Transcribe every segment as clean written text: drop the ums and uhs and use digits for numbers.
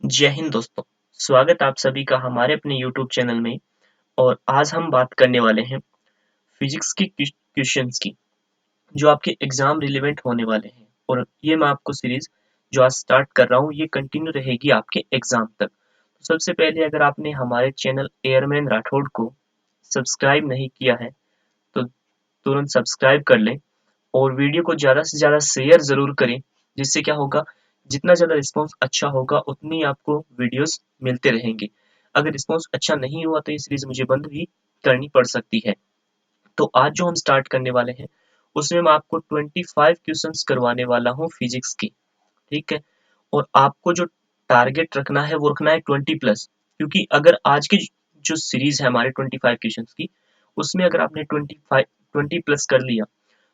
जय हिंद दोस्तों। स्वागत आप सभी का हमारे अपने YouTube चैनल में। और आज हम बात करने वाले हैं फिजिक्स के क्वेश्चंस की जो आपके एग्जाम रिलेवेंट होने वाले हैं। और ये मैं आपको सीरीज जो आज स्टार्ट कर रहा हूँ ये कंटिन्यू रहेगी आपके एग्जाम तक। तो सबसे पहले अगर आपने हमारे चैनल एयरमैन राठौड़ को सब्सक्राइब नहीं किया है तो तुरंत सब्सक्राइब कर लें और वीडियो को ज़्यादा से ज़्यादा शेयर ज़रूर करें। जिससे क्या होगा, जितना ज़्यादा रिस्पॉन्स अच्छा होगा उतनी आपको वीडियोस मिलते रहेंगे। अगर रिस्पॉन्स अच्छा नहीं हुआ तो ये सीरीज मुझे बंद भी करनी पड़ सकती है। तो आज जो हम स्टार्ट करने वाले हैं उसमें मैं आपको 25 क्वेश्चंस करवाने वाला हूँ फिजिक्स की। ठीक है। और आपको जो टारगेट रखना है वो रखना है 20+। क्योंकि अगर आज की जो सीरीज है हमारे 25 क्वेश्चंस की उसमें अगर आपने 20+ कर लिया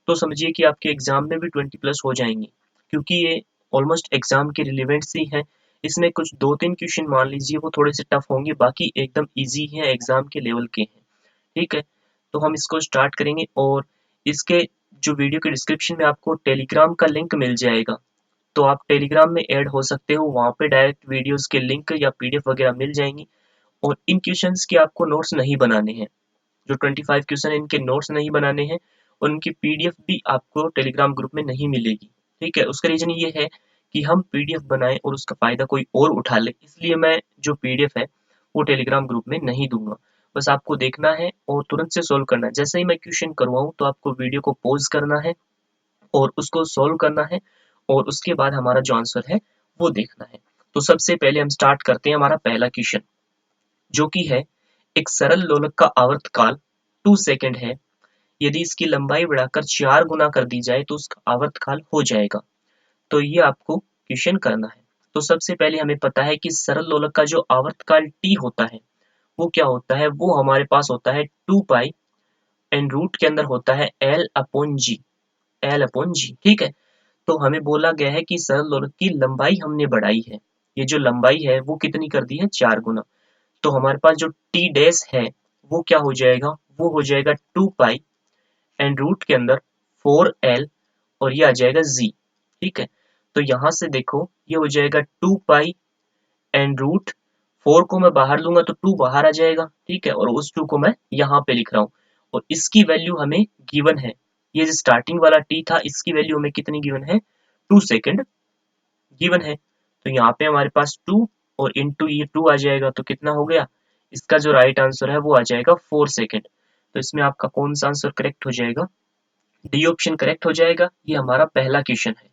तो समझिए कि आपके एग्जाम में भी 20+ हो जाएंगे। क्योंकि ये ऑलमोस्ट एग्जाम के रिलेवेंट ही है। इसमें कुछ 2-3 क्वेश्चन मान लीजिए वो थोड़े से टफ होंगे, बाकी एकदम इजी है, एग्जाम के लेवल के हैं। ठीक है। तो हम इसको स्टार्ट करेंगे और इसके जो वीडियो के डिस्क्रिप्शन में आपको टेलीग्राम का लिंक मिल जाएगा। तो आप टेलीग्राम में ऐड हो सकते हो, वहाँ पे डायरेक्ट वीडियोस के लिंक या पीडीएफ वगैरह मिल जाएंगी। और इन क्वेश्चंस के आपको नोट्स नहीं बनाने हैं। जो 25 क्वेश्चन है इनके नोट्स नहीं बनाने हैं और उनकी पीडीएफ भी आपको टेलीग्राम ग्रुप में नहीं मिलेगी। ठीक है। उसका रीजन ये है कि हम पीडीएफ बनाएं और उसका फायदा कोई और उठा ले, इसलिए मैं जो पीडीएफ है वो टेलीग्राम ग्रुप में नहीं दूंगा। बस आपको देखना है और तुरंत से सोल्व करना है। जैसे ही मैं क्वेश्चन करवाऊं तो आपको वीडियो को पॉज करना है और उसको सोल्व करना है और उसके बाद हमारा जो आंसर है वो देखना है। तो सबसे पहले हम स्टार्ट करते हैं हमारा पहला क्वेश्चन, जो कि है एक सरल लोलक का आवर्तकाल 2 सेकंड है। यदि इसकी लंबाई बढ़ाकर 4 गुना कर दी जाए तो उसका आवर्तकाल हो जाएगा। तो ये आपको क्वेश्चन करना है। तो सबसे पहले हमें पता है कि सरल लोलक का जो आवर्तकाल t होता है वो क्या होता है, वो हमारे पास होता है 2 पाई एंड रूट के अंदर होता है l अपॉन जी। ठीक है। तो हमें बोला गया है कि सरल लोलक की लंबाई हमने बढ़ाई है। ये जो लंबाई है वो कितनी कर दी है, 4 गुना। तो हमारे पास जो टी डैश है वो क्या हो जाएगा, वो हो जाएगा 2 पाई एंड रूट के अंदर 4l और ये आ जाएगा z। ठीक है। तो यहां से देखो ये हो जाएगा 2 पाई एंड रूट 4 को मैं बाहर लूंगा तो 2 बाहर आ जाएगा। ठीक है। और उस 2 को मैं यहाँ पे लिख रहा हूँ और इसकी वैल्यू हमें गिवन है। ये जो स्टार्टिंग वाला t था इसकी वैल्यू हमें कितनी गिवन है, 2 सेकंड गिवन है। तो यहाँ पे हमारे पास 2 और इंटू ये 2 आ जाएगा तो कितना हो गया, इसका जो राइट आंसर है वो आ जाएगा 4 सेकंड। तो इसमें आपका कौन सा आंसर करेक्ट हो जाएगा, डी ऑप्शन करेक्ट हो जाएगा। ये हमारा पहला क्वेश्चन है।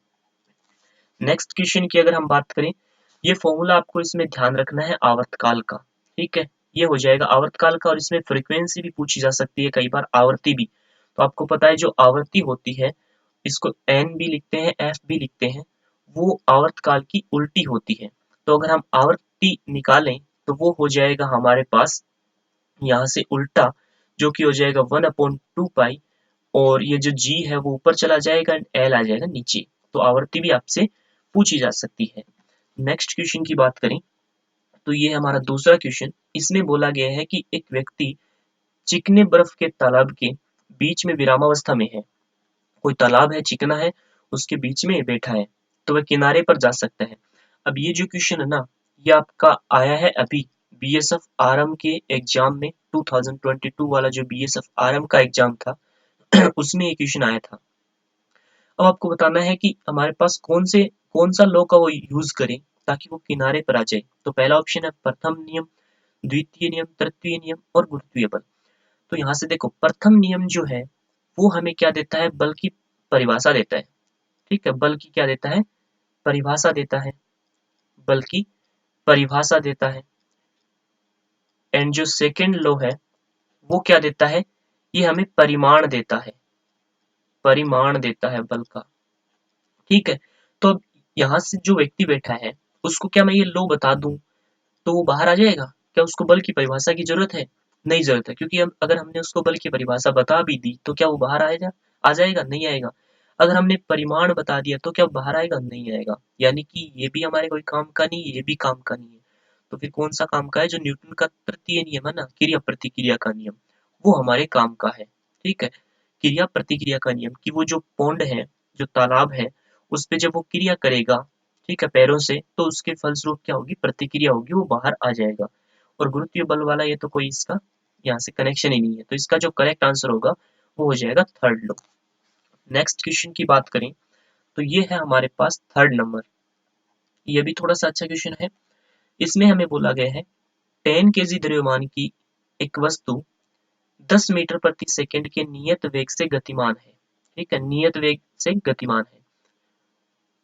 नेक्स्ट क्वेश्चन की अगर हम बात करें, ये फॉर्मूला आपको इसमें ध्यान रखना है आवर्तकाल का। ठीक है। ये हो जाएगा आवर्तकाल का और इसमें फ्रीक्वेंसी भी पूछी जा सकती है, कई बार आवर्ती भी। तो आपको पता है जो आवर्ती होती है इसको एन भी लिखते हैं, एफ भी लिखते हैं, वो आवर्तकाल की उल्टी होती है। तो अगर हम आवर्ती निकालें तो वो हो जाएगा हमारे पास यहाँ से उल्टा, जो कि हो जाएगा 1/2 पाई और ये जो जी है वो ऊपर चला जाएगा एंड एल आ जाएगा नीचे। तो आवर्ती भी आपसे पूछी जा सकती है। नेक्स्ट क्वेश्चन की बात करें तो ये हमारा दूसरा क्वेश्चन। इसमें बोला गया है कि एक व्यक्ति चिकने बर्फ के तालाब के बीच में विरामावस्था में है। कोई तालाब है, चिकना है, उसके बीच में बैठा है तो वह किनारे पर जा सकता है। अब ये जो क्वेश्चन है ना, ये आपका आया है अभी बीएसएफ आरएम के एग्जाम में। 2022 वाला जो बीएसएफ आरएम का एग्जाम था उसमें ये क्वेश्चन आया था। अब आपको बताना है कि हमारे पास कौन सा लॉ का वो यूज करें ताकि वो किनारे पर आ जाए। तो पहला ऑप्शन है प्रथम नियम, द्वितीय नियम, तृतीय नियम और गुरुत्वीय बल। तो यहाँ से देखो प्रथम नियम जो है वो हमें क्या देता है, बल की परिभाषा देता है। ठीक है। बल की क्या देता है, परिभाषा देता है, बल की परिभाषा देता है। एंड जो सेकंड लॉ है वो क्या देता है, ये हमें परिमाण देता है, परिमाण देता है बल का। ठीक है। तो अब यहाँ से जो व्यक्ति बैठा है उसको क्या मैं ये लॉ बता दूं तो वो बाहर आ जाएगा, क्या उसको बल की परिभाषा की जरूरत है, नहीं जरूरत है। क्योंकि हम अगर हमने उसको बल की परिभाषा बता भी दी तो क्या वो बाहर आएगा, आ जाएगा, नहीं आएगा। अगर हमने परिमाण बता दिया तो क्या वो बाहर आएगा, नहीं आएगा। यानी कि ये भी हमारे कोई काम का नहीं है, ये भी काम का नहीं है। तो फिर कौन सा काम का है, जो न्यूटन का तृतीय नियम है ना, क्रिया प्रतिक्रिया का नियम, वो हमारे काम का है। ठीक है। क्रिया प्रतिक्रिया का नियम कि वो जो पौंड है, जो तालाब है, उस पे जब वो क्रिया करेगा, ठीक है, पैरों से, तो उसके फलस्वरूप क्या होगी, प्रतिक्रिया होगी, वो बाहर आ जाएगा। और गुरुत्वीय बल वाला ये तो कोई इसका यहाँ से कनेक्शन ही नहीं है, तो इसका जो करेक्ट आंसर होगा वो हो जाएगा थर्ड लॉ। नेक्स्ट क्वेश्चन की बात करें तो ये है हमारे पास थर्ड नंबर। ये भी थोड़ा सा अच्छा क्वेश्चन है। इसमें हमें बोला गया है 10 केजी द्रव्यमान की एक वस्तु 10 मीटर प्रति सेकंड के नियत वेग से गतिमान है। ठीक है, नियत वेग से गतिमान है।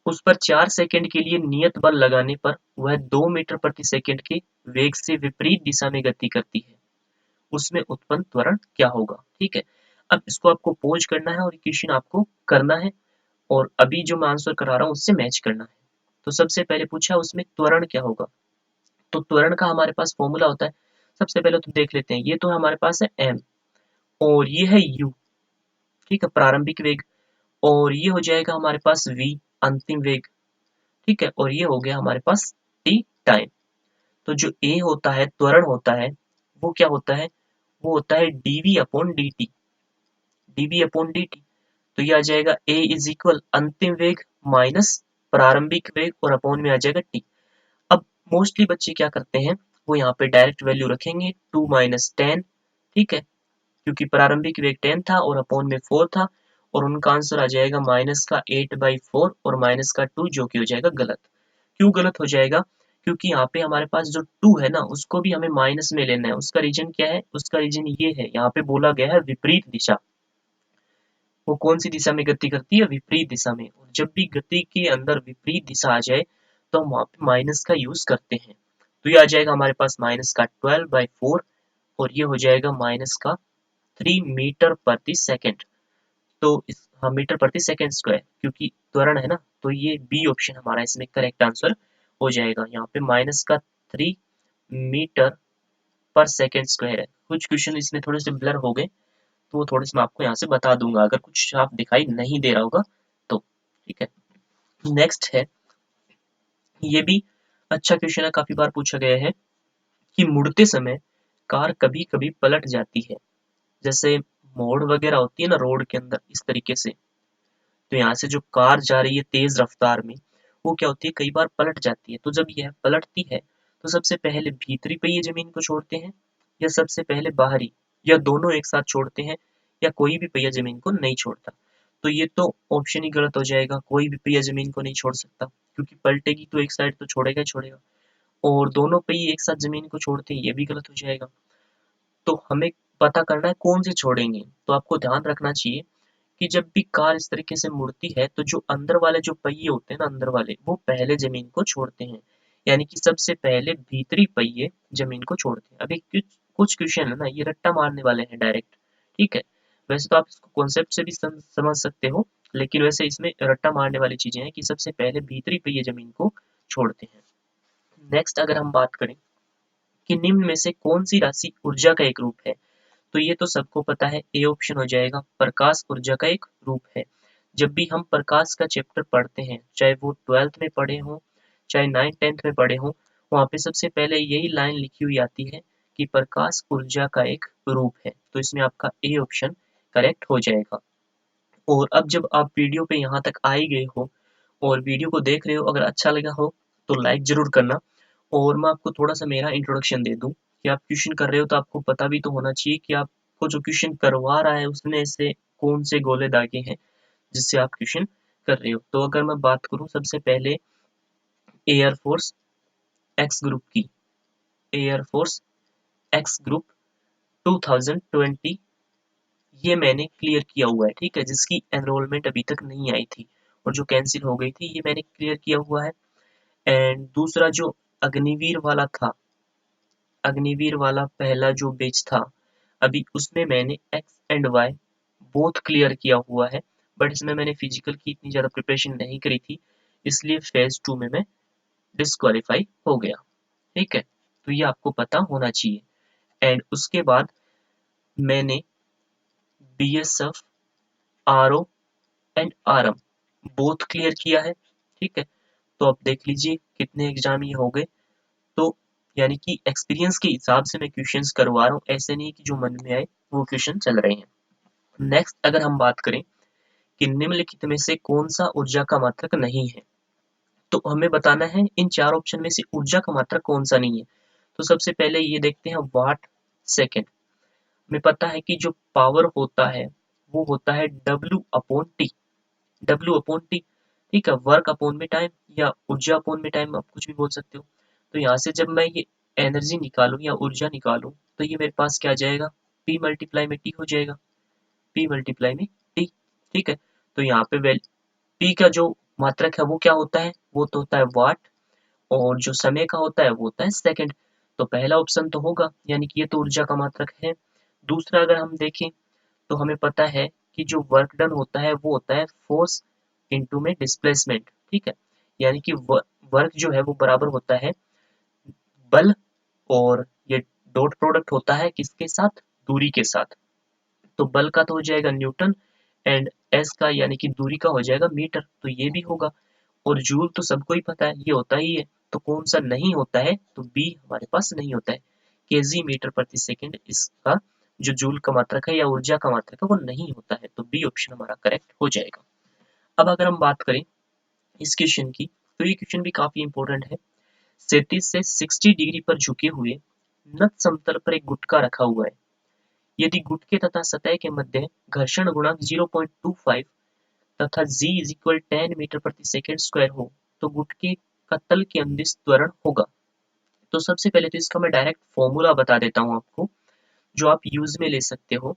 उस पर 4 सेकंड के लिए नियत बल लगाने पर वह 2 मीटर प्रति सेकंड के वेग से विपरीत दिशा में गति करती है। उसमें उत्पन्न त्वरण क्या होगा? ठीक है, अब इसको आपको पोज करना है और क्वेश्चन आपको करना है, और अभी जो मैं आंसर करा रहा हूँ उससे मैच करना है। तो सबसे पहले पूछा उसमें त्वरण क्या होगा, तो त्वरण का हमारे पास फॉर्मूला होता है। सबसे पहले तो देख लेते हैं, ये तो हमारे पास है m और ये है u, ठीक है, प्रारंभिक वेग, और ये हो जाएगा हमारे पास v, अंतिम वेग, ठीक है, और ये हो गया हमारे पास t, टाइम। तो जो a होता है, त्वरण होता है, वो क्या होता है, वो होता है dv upon dt, dv upon dt। तो ये आ जाएगा a इज इक्वल अंतिम वेग माइनस प्रारंभिक वेग और अपॉन में आ जाएगा t। अब मोस्टली बच्चे क्या करते हैं, वो यहाँ पे डायरेक्ट वैल्यू रखेंगे 2 माइनस 10, ठीक है, क्योंकि प्रारंभिक वेग 10 था और अपॉन में 4 था, और उनका आंसर आ जाएगा माइनस का 8/4 और माइनस का 2, जो कि हो जाएगा गलत। क्यों गलत हो जाएगा, क्योंकि यहाँ पे हमारे पास जो 2 है ना, उसको भी हमें माइनस में लेना है। उसका रीजन क्या है, उसका रीजन ये है, यहाँ पे बोला गया है विपरीत दिशा। वो कौन सी दिशा में गति करती है, विपरीत दिशा में। और जब भी गति के अंदर विपरीत दिशा आ जाए तो हम वहां पे माइनस का यूज करते हैं। तो ये आ जाएगा हमारे पास माइनस का 12/4 और ये हो जाएगा माइनस का 3 मीटर प्रति सेकंड। तो इस, हाँ, मीटर प्रति सेकंड स्क्वायर, क्योंकि त्वरण है ना, तो ये बी ऑप्शन हमारा इसमें करेक्ट आंसर हो जाएगा। यहाँ पे माइनस का 3 मीटर पर सेकंड स्क्वायर है। कुछ क्वेश्चन इसमें थोड़े से ब्लर हो गए, तो वो थोड़े से मैं आपको यहाँ से बता दूंगा अगर कुछ साफ दिखाई नहीं दे रहा होगा तो। ठीक है, नेक्स्ट है, ये भी अच्छा क्वेश्चन है, काफी बार पूछा गया है कि मुड़ते समय कार कभी कभी पलट जाती है। जैसे मोड़ वगैरह होती है ना रोड के अंदर, इस तरीके से। तो यहाँ से जो कार जा रही है तेज रफ्तार में, वो क्या होती है, कई बार पलट जाती है। तो जब यह पलटती है तो सबसे पहले भीतरी पहिए जमीन को छोड़ते हैं, या सबसे पहले बाहरी, या दोनों एक साथ छोड़ते हैं, या कोई भी पहिया जमीन को नहीं छोड़ता। तो ये तो ऑप्शन ही गलत हो जाएगा, कोई भी पहिया जमीन को नहीं छोड़ सकता, क्योंकि पलटेगी तो एक साइड तो छोड़ेगा ही छोड़ेगा। और दोनों पहिए एक साथ जमीन को छोड़ते हैं, ये भी गलत हो जाएगा। तो हमें पता करना है कौन से छोड़ेंगे। तो आपको ध्यान रखना चाहिए कि जब भी कार इस तरीके से मुड़ती है तो जो अंदर वाले जो पहिए होते हैं ना, अंदर वाले, वो पहले जमीन को छोड़ते हैं। यानी कि सबसे पहले भीतरी पहिए जमीन को छोड़ते हैं। अभी कुछ कुछ क्वेश्चन है ना, ये रट्टा मारने वाले हैं डायरेक्ट। ठीक है, वैसे तो आप इसको कॉन्सेप्ट से भी समझ सकते हो, लेकिन वैसे इसमें रट्टा मारने वाली चीजें हैं कि सबसे पहले भीतरी पहिए जमीन को छोड़ते हैं। नेक्स्ट अगर हम बात करें कि निम्न में से कौन सी राशि ऊर्जा का एक रूप है, तो ये तो सबको पता है, ए ऑप्शन हो जाएगा, प्रकाश ऊर्जा का एक रूप है। जब भी हम प्रकाश का चैप्टर पढ़ते हैं, चाहे वो 12th में पढ़े हों, चाहे 9th-10th में पढ़े हों, वहाँ पे सबसे पहले यही लाइन लिखी हुई आती है कि प्रकाश ऊर्जा का एक रूप है। तो इसमें आपका ए ऑप्शन करेक्ट हो जाएगा। और अब जब आप वीडियो पे यहाँ तक आ ही गए हो और वीडियो को देख रहे हो, अगर अच्छा लगा हो तो लाइक जरूर करना। और मैं आपको थोड़ा सा मेरा इंट्रोडक्शन दे दूं कि आप क्वेश्चन कर रहे हो तो आपको पता भी तो होना चाहिए कि आपको जो क्वेश्चन करवा रहा है उसमें से कौन से गोले दागे हैं जिससे आप क्वेश्चन कर रहे हो। तो अगर मैं बात करूं सबसे पहले एयरफोर्स एक्स ग्रुप की, एयरफोर्स एक्स ग्रुप 2020, ये मैंने क्लियर किया हुआ है, ठीक है, जिसकी एनरोलमेंट अभी तक नहीं आई थी और जो कैंसिल हो गई थी, ये मैंने क्लियर किया हुआ है। एंड दूसरा जो अग्निवीर वाला था, अग्निवीर वाला पहला जो बैच था, अभी उसमें मैंने x and y both clear किया हुआ है, बट इसमें मैंने फिजिकल की इतनी ज़्यादा प्रिपरेशन नहीं करी थी, इसलिए फेज 2 में मैं डिस्क्वालीफाई हो गया। ठीक है, तो ये आपको पता होना चाहिए। एंड उसके बाद मैंने BSF, RO and RM both clear किया है। ठीक है, तो आप देख लीजिए कितने एग्जाम ये हो गए। तो यानी कि एक्सपीरियंस के हिसाब से मैं क्वेश्चंस करवा रहा हूँ, ऐसे नहीं कि जो मन में आए वो क्वेश्चन चल रहे हैं। नेक्स्ट अगर हम बात करें कि निम्नलिखित में से कौन सा ऊर्जा का मात्रक नहीं है, तो हमें बताना है इन चार ऑप्शन में से ऊर्जा का मात्रक कौन सा नहीं है। तो सबसे पहले ये देखते हैं वाट सेकेंड। हमें पता है कि जो पावर होता है वो होता है W upon T, W upon T, ठीक है, वर्क अपॉन में टाइम या ऊर्जा अपॉन में टाइम, आप कुछ भी बोल सकते हो। तो यहाँ से जब मैं ये एनर्जी निकालूं या ऊर्जा निकालूं तो ये मेरे पास क्या आ जाएगा, P मल्टीप्लाई में T हो जाएगा, P मल्टीप्लाई में T, ठीक है। तो यहाँ पे P का जो मात्रक है वो क्या होता है, वो तो होता है वाट, और जो समय का होता है वो होता है सेकंड। तो पहला ऑप्शन तो होगा, यानी कि ये तो ऊर्जा का मात्रक है। दूसरा अगर हम देखें तो हमें पता है कि जो वर्क डन होता है वो होता है फोर्स इनटू में डिस्प्लेसमेंट, ठीक है। यानी कि वर्क जो है वो बराबर होता है बल, और ये डॉट प्रोडक्ट होता है किसके साथ, दूरी के साथ। तो बल का तो हो जाएगा न्यूटन, एंड एस का यानी कि दूरी का हो जाएगा मीटर, तो ये भी होगा। और जूल तो सबको ही पता है ये होता ही है, तो कौन सा नहीं होता है, तो बी हमारे पास नहीं होता है, केजी मीटर प्रति सेकंड इसका जो जूल का मात्रक है या ऊर्जा का मात्रक है वो नहीं होता है, तो बी ऑप्शन हमारा करेक्ट हो जाएगा। अब अगर हम बात करें इस क्वेश्चन की, तो ये क्वेश्चन भी काफी इंपॉर्टेंट है। 37 से 60 डिग्री पर झुके हुए नत समतल पर एक गुटका रखा हुआ है। यदि गुटके तथा सतह के मध्य घर्षण गुणांक 0.25 तथा g इज इक्वल 10 मीटर प्रति सेकंड स्क्वायर हो तो गुटके का तल के अंदिश त्वरण होगा। तो सबसे पहले तो इसका मैं डायरेक्ट फॉर्मूला बता देता हूँ आपको, जो आप यूज में ले सकते हो,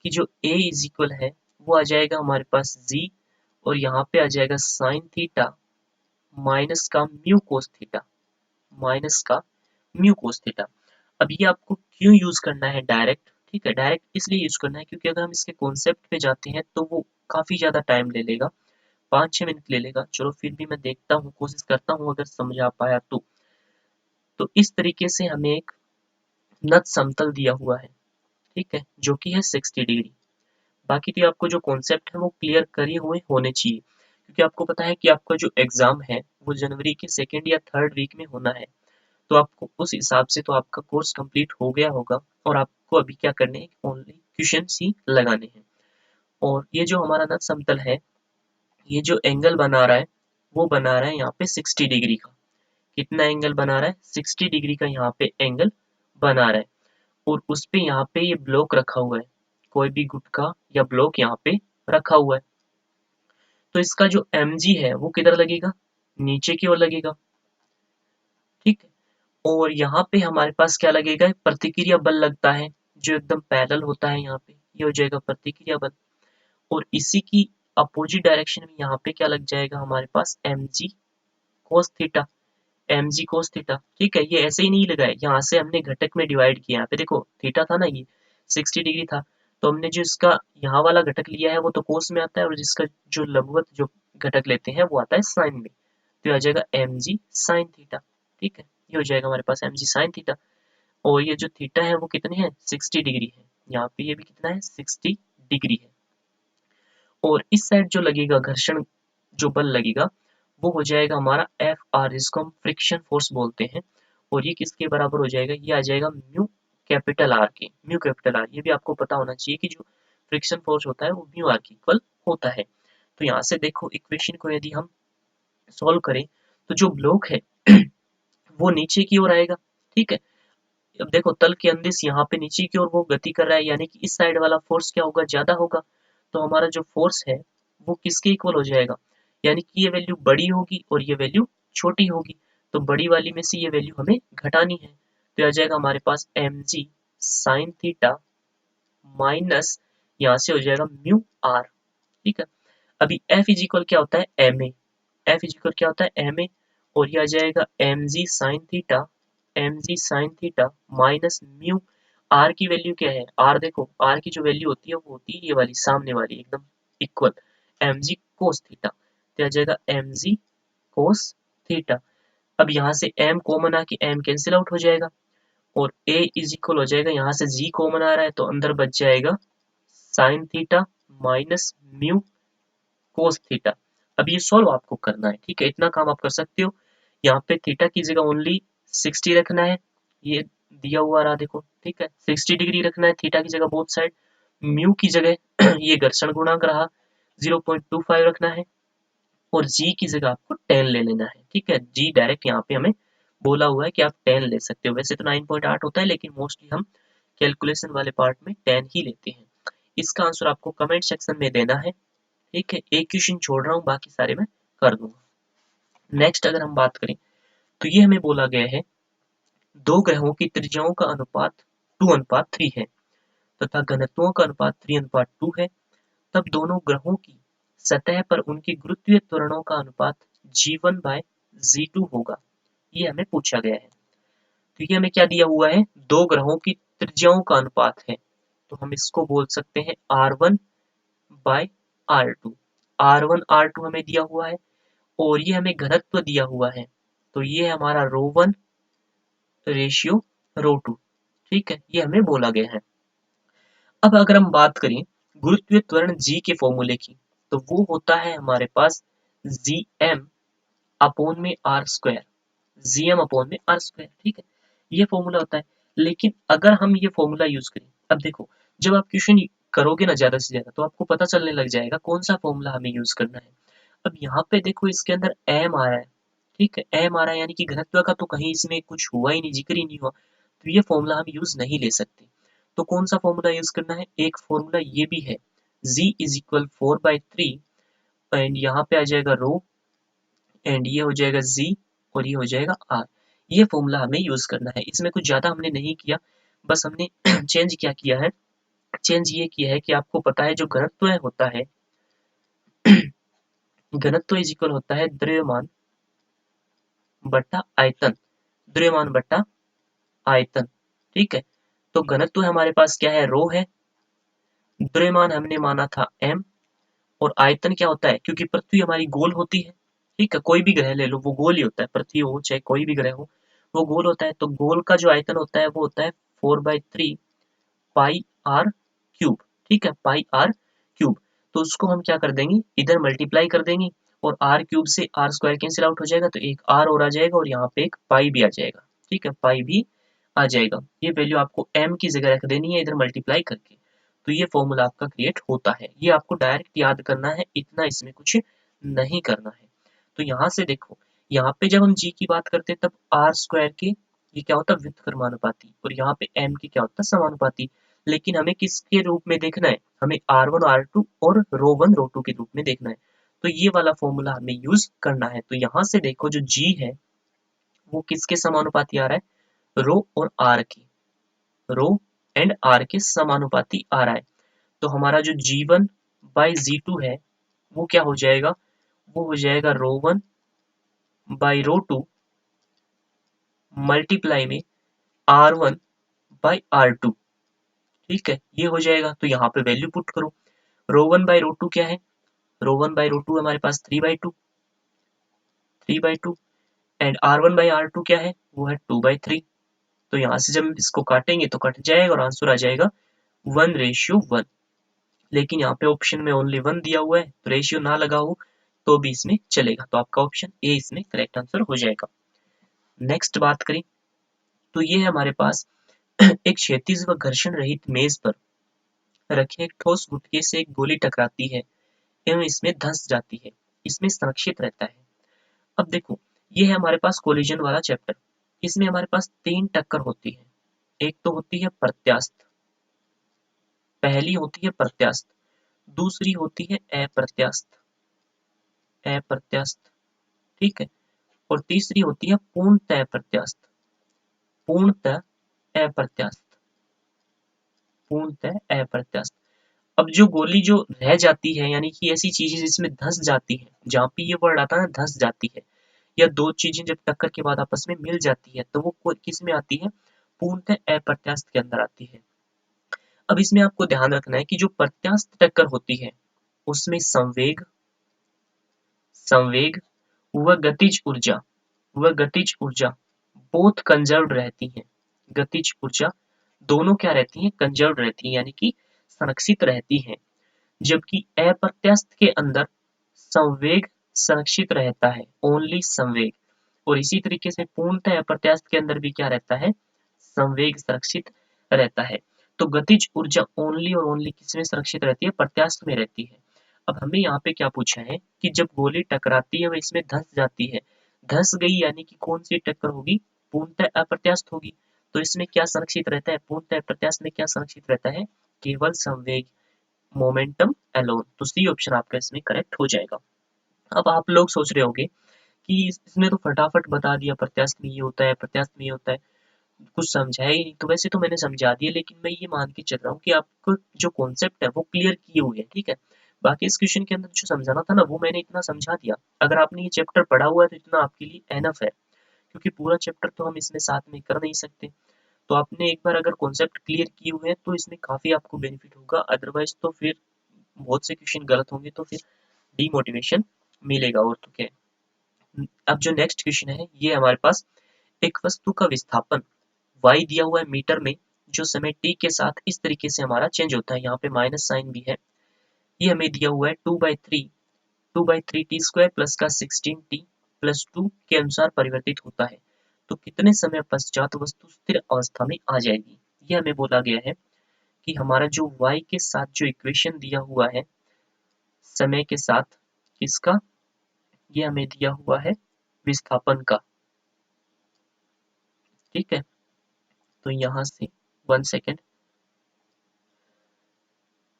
कि जो a इज इक्वल है वो आ जाएगा हमारे पास g, और यहाँ पे आ जाएगा साइन थीटा माइनस का म्यू कोस थीटा, माइनस का म्यू कोस थीटा। अब ये आपको क्यों यूज करना है डायरेक्ट, ठीक है, डायरेक्ट इसलिए यूज करना है क्योंकि अगर हम इसके कॉन्सेप्ट पे जाते हैं तो वो काफी ज्यादा टाइम ले लेगा, 5-6 मिनट ले लेगा। चलो फिर भी मैं देखता हूँ, कोशिश करता हूँ अगर समझ आ पाया तो इस तरीके से हमें एक नत समतल दिया हुआ है, ठीक है, जो कि है 60 डिग्री। बाकी तो आपको जो कॉन्सेप्ट है वो क्लियर करे हुए होने चाहिए, क्योंकि आपको पता है कि आपका जो एग्जाम है वो जनवरी के सेकेंड या थर्ड वीक में होना है। तो आपको उस हिसाब से तो आपका कोर्स कंप्लीट हो गया होगा, और आपको अभी क्या करने हैं, ओनली क्वेश्चन ही लगाने हैं। और ये जो हमारा नत समतल है, ये जो एंगल बना रहा है वो बना रहा है यहाँ पे 60 डिग्री का। कितना एंगल बना रहा है, 60 डिग्री का यहाँ पे एंगल बना रहा है। और उस पे यहाँ पे ये ब्लॉक रखा हुआ है, कोई भी गुटका या ब्लॉक यहाँ पे रखा हुआ है। तो इसका जो mg है वो किधर लगेगा, नीचे की ओर लगेगा, ठीक है। और यहाँ पे हमारे पास क्या लगेगा, प्रतिक्रिया बल लगता है जो एकदम पैरेलल होता है, यहाँ पे ये हो जाएगा प्रतिक्रिया बल। और इसी की अपोजिट डायरेक्शन में यहाँ पे क्या लग जाएगा हमारे पास, mg cos theta, mg cos theta, ठीक है। ये ऐसे ही नहीं लगा है, यहाँ से हमने घटक में डिवाइड किया, यहाँ पे देखो थीटा था ना, ये 60 डिग्री था, तो हमने जो इसका यहाँ वाला घटक लिया है वो तो कोस में आता है, और जिसका जो लंबवत जो घटक लेते हैं वो आता है साइन में, तो आ जाएगा mg sin थीटा, ठीक है। ये हो जाएगा हमारे पास mg sin थीटा, और ये जो थीटा है वो कितने हैं, 60 डिग्री है, यहाँ पे ये भी कितना है, 60 डिग्री है। और इस साइड जो लगेगा घर्षण जो बल लगेगा वो हो जाएगा हमारा एफ आर, जिसको हम फ्रिक्शन फोर्स बोलते हैं। और ये किसके बराबर हो जाएगा, ये आ जाएगा म्यू कैपिटल आर के, म्यू कैपिटल आर, ये भी आपको पता होना चाहिए कि जो फ्रिक्शन फोर्स होता है वो म्यू आर के इक्वल होता है। तो यहाँ से देखो इक्वेशन को यदि हम सॉल्व करें तो जो ब्लॉक है वो नीचे की ओर आएगा, ठीक है। अब देखो तल के अंदिश यहाँ पे नीचे की ओर वो गति कर रहा है, यानी कि इस साइड वाला फोर्स क्या होगा, ज्यादा होगा। तो हमारा जो फोर्स है वो किसके इक्वल हो जाएगा, यानी कि ये वैल्यू बड़ी होगी और ये वैल्यू छोटी होगी। तो बड़ी वाली में से ये वैल्यू हमें घटानी है, तो आ जाएगा हमारे पास mg sin थीटा माइनस यहाँ से हो जाएगा म्यू आर, ठीक है। अभी F इज इक्वल क्या होता है, ma, F इज इक्वल क्या होता है, ma, और ये आ जाएगा mg sin theta, mg sin theta minus mu r की वैल्यू क्या है, r देखो r की जो वैल्यू होती है वो होती है ये वाली सामने वाली एकदम इक्वल, mg cos थीटा, तो आ जाएगा mg cos थीटा। अब यहाँ से m कॉमन आके m कैंसिल आउट हो जाएगा, और a इज इक्वल हो जाएगा, यहाँ से g कॉमन आ रहा है तो अंदर बच जाएगा sine theta minus mu cos theta. अब ये सॉल्व आपको करना है, ठीक है, इतना काम आप कर सकते हो। यहाँ पे थीटा की जगह ओनली 60 रखना है, ये दिया हुआ रहा देखो, ठीक है, 60 डिग्री रखना है थीटा की जगह बोथ साइड। म्यू की जगह ये घर्षण गुणांक रहा 0.25 रखना है, और जी की जगह आपको 10 ले लेना है। ठीक है, जी डायरेक्ट यहाँ पे हमें बोला हुआ है कि आप 10 ले सकते हो। वैसे तो 9.8 होता है, लेकिन मोस्टली हम कैलकुलेशन वाले पार्ट में 10 ही लेते हैं। इसका आंसर आपको कमेंट सेक्शन में देना है। ठीक है, एक क्वेश्चन छोड़ रहा हूँ, बाकी सारे मैं कर दूंगा। नेक्स्ट अगर हम बात करें तो ये हमें बोला गया है दो ग्रहों की त्रिज्याओं का अनुपात 2:3 है तथा घनत्वों का अनुपात 3:2 है, तब दोनों ग्रहों की सतह पर उनकी गुरुत्वीय त्वरणों का अनुपात g1/g2 होगा। ये हमें पूछा गया है। तो ये हमें क्या दिया हुआ है, दो ग्रहों की त्रिज्याओं का अनुपात है, तो हम इसको बोल सकते हैं r1/r2। r1 r2 हमें दिया हुआ है और ये हमें घनत्व दिया हुआ है, तो ये हमारा ρ1 रेशियो ρ2। ठीक है, ये हमें बोला गया है। अब अगर हम बात करें गुरुत्वीय त्वरण g के फॉर्मूले की, तो वो होता है हमारे पास gm अपॉन में r स्क्वायर, gm अपॉन में r स्क्वायर। ठीक है, ये फॉर्मूला होता है। लेकिन अगर हम ये फॉर्मूला यूज करें, अब देखो जब आप क्वेश्चन करोगे ना ज्यादा से ज्यादा, तो आपको पता चलने लग जाएगा कौन सा फॉर्मूला हमें यूज करना है। अब यहाँ पे देखो इसके अंदर m आ रहा है। ठीक है, m आ रहा है यानी कि घनत्व का तो कहीं इसमें कुछ हुआ ही नहीं, जिक्र ही नहीं हुआ, तो ये फॉर्मूला हम यूज नहीं ले सकते। तो कौन सा फॉर्मूला यूज करना है, एक फॉर्मूला ये भी है g इज इक्वल 4/3 एंड यहाँ पे आ जाएगा रो एंड ये हो जाएगा z और ये हो जाएगा r। ये फॉर्मूला हमें यूज करना है। इसमें कुछ ज्यादा हमने नहीं किया, बस हमने चेंज क्या किया है, चेंज ये किया है कि आपको पता है जो घनत्व होता है घनत्व इज इक्वल होता है द्रव्यमान बट्टा आयतन, द्रव्यमान बट्टा आयतन। ठीक है, तो घनत्व हमारे पास क्या है, रो है, द्रव्यमान हमने माना था m, और आयतन क्या होता है, क्योंकि पृथ्वी हमारी गोल होती है। ठीक है, कोई भी ग्रह ले लो वो गोल ही होता है, पृथ्वी हो चाहे कोई भी ग्रह हो वो गोल होता है। तो गोल का जो आयतन होता है वो होता है 4/3 पाई आर क्यूब। ठीक है, पाई आर क्यूब। तो उसको हम क्या कर देंगे, इधर मल्टीप्लाई कर देंगे और आर क्यूब से आर स्क्वायर कैंसिल आउट हो जाएगा, तो एक आर और आ जाएगा और यहाँ पे एक पाई भी आ जाएगा। ठीक है, पाई भी आ जाएगा। ये वैल्यू आपको m की जगह रख देनी है इधर मल्टीप्लाई करके, तो ये फॉर्मूला आपका क्रिएट होता है। ये आपको डायरेक्ट याद करना है, इतना इसमें कुछ नहीं करना है। तो यहाँ से देखो, यहाँ पे जब हम g की बात करते हैं तब आर स्क्वायर के ये क्या होता है व्युत्क्रमानुपाती, और यहाँ पे m की क्या होता है समानुपाती। लेकिन हमें किसके रूप में देखना है, हमें r1 r2 और ρ1 ρ2 के रूप में देखना है। तो ये वाला फॉर्मूला हमें यूज करना है। तो यहाँ से देखो जो g है वो किसके समानुपाती आ रहा है, रो और आर की, रो एंड आर के समानुपाती आ रहा है। तो हमारा जो g1/g2 है वो क्या हो जाएगा, वो हो जाएगा ρ1/ρ2 मल्टीप्लाई में r1/r2। ठीक है, ये हो जाएगा। तो यहाँ पे वैल्यू पुट करो, ρ1/ρ2 क्या है, ρ1/ρ2 हमारे पास 3/2 एंड r1/r2 क्या है, वो है 2/3। तो यहाँ से जब इसको काटेंगे तो कट जाएगा और आंसर आ जाएगा 1:1। लेकिन यहाँ पे ऑप्शन में ओनली 1 दिया हुआ है, तो रेशियो ना लगा हो तो भी इसमें चलेगा, तो आपका ऑप्शन ए इसमें करेक्ट आंसर हो जाएगा। नेक्स्ट बात करें तो ये है हमारे पास एक क्षैतिज व घर्षण रहित मेज पर रखे एक ठोस गुटके से एक गोली टकराती है एवं इसमें धंस जाती है, इसमें संरक्षित रहता है। अब देखो ये है हमारे पास कोलिजन वाला चैप्टर। इसमें हमारे पास 3 टक्कर होती है। एक तो होती है प्रत्यास्थ, पहली होती है प्रत्यास्थ, दूसरी होती है अप्रत्यास्थ, अप्रत्यास्थ। ठीक है, और तीसरी होती है पूर्णतः प्रत्यास्थ, पूर्णतः अप्रत्यास्थ, पूर्णतः अप्रत्यास्थ। अब जो गोली जो रह जाती है यानी कि ऐसी चीजें जिसमें धंस जाती है, जहाँ पे ये वर्ड आता है ना धंस जाती है, या दो चीजें जब टक्कर के बाद आपस में मिल जाती है तो वो किस में आती है, पूर्णतः अप्रत्यास्थ के अंदर आती है। अब इसमें आपको ध्यान रखना है कि जो प्रत्यास्थ टक्कर होती है उसमें संवेग, संवेग व गतिज ऊर्जा, व गतिज ऊर्जा बोथ कंजर्व्ड रहती हैं। गतिज ऊर्जा दोनों क्या रहती हैं, कंजर्व्ड रहती हैं यानी कि संरक्षित रहती हैं। जबकि अप्रत्यास्थ के अंदर संवेग संरक्षित रहता है, ओनली संवेग। और इसी तरीके से पूर्णतः अप्रत्यास्थ के अंदर भी क्या रहता है, संवेग सुरक्षित रहता है। तो गतिज ऊर्जा ओनली और ओनली किसमें सुरक्षित रहती है, प्रत्यास्थ में रहती है। अब हमें यहाँ पे क्या पूछा है कि जब गोली टकराती है वह इसमें धंस जाती है, धंस गई यानी कि कौन सी टक्कर होगी, पूर्णतः अप्रत्यास्थ होगी। तो इसमें क्या संरक्षित रहता है, पूर्णतः अप्रत्यास्थ में क्या संरक्षित रहता है, केवल संवेग, मोमेंटम एलोन। तो सी ऑप्शन आपका इसमें करेक्ट हो जाएगा। अब आप लोग सोच रहे होंगे कि इसमें तो फटाफट बता दिया, प्रत्यास्थ में ये होता है, प्रत्यास्थ में ये होता है, कुछ समझाया ही नहीं। तो वैसे तो मैंने समझा दिया, लेकिन मैं ये मान के चल रहा हूँ कि आपको जो कॉन्सेप्ट है वो क्लियर किए हुए हैं, ठीक है। बाकी इस क्वेश्चन के अंदर जो समझाना था ना वो मैंने इतना समझा दिया। अगर आपने ये चैप्टर पढ़ा हुआ है तो इतना आपके लिए एनफ है, क्योंकि पूरा चैप्टर तो हम इसमें साथ में कर नहीं सकते। तो आपने एक बार अगर कॉन्सेप्ट क्लियर किए हुए हैं तो इसमें काफी आपको बेनिफिट होगा, अदरवाइज तो फिर बहुत से क्वेश्चन गलत होंगे तो फिर डीमोटिवेशन मिलेगा, और तो क्या है। अब जो नेक्स्ट क्वेश्चन है ये हमारे पास, एक वस्तु का विस्थापन y दिया हुआ है मीटर में, जो समय t के साथ इस तरीके से हमारा चेंज होता है, यहाँ पे माइनस साइन भी है। ये हमें दिया हुआ है 2/3 टी स्क्वायर प्लस का 16t प्लस 2 के अनुसार परिवर्तित होता है। तो कितने समय पश्चात वस्तु स्थिर अवस्था में आ जाएगी। ये हमें बोला गया है कि हमारा जो y के साथ जो इक्वेशन दिया हुआ है समय के साथ, किसका, ये हमें दिया हुआ है विस्थापन का, ठीक है। तो यहाँ से 1 सेकेंड,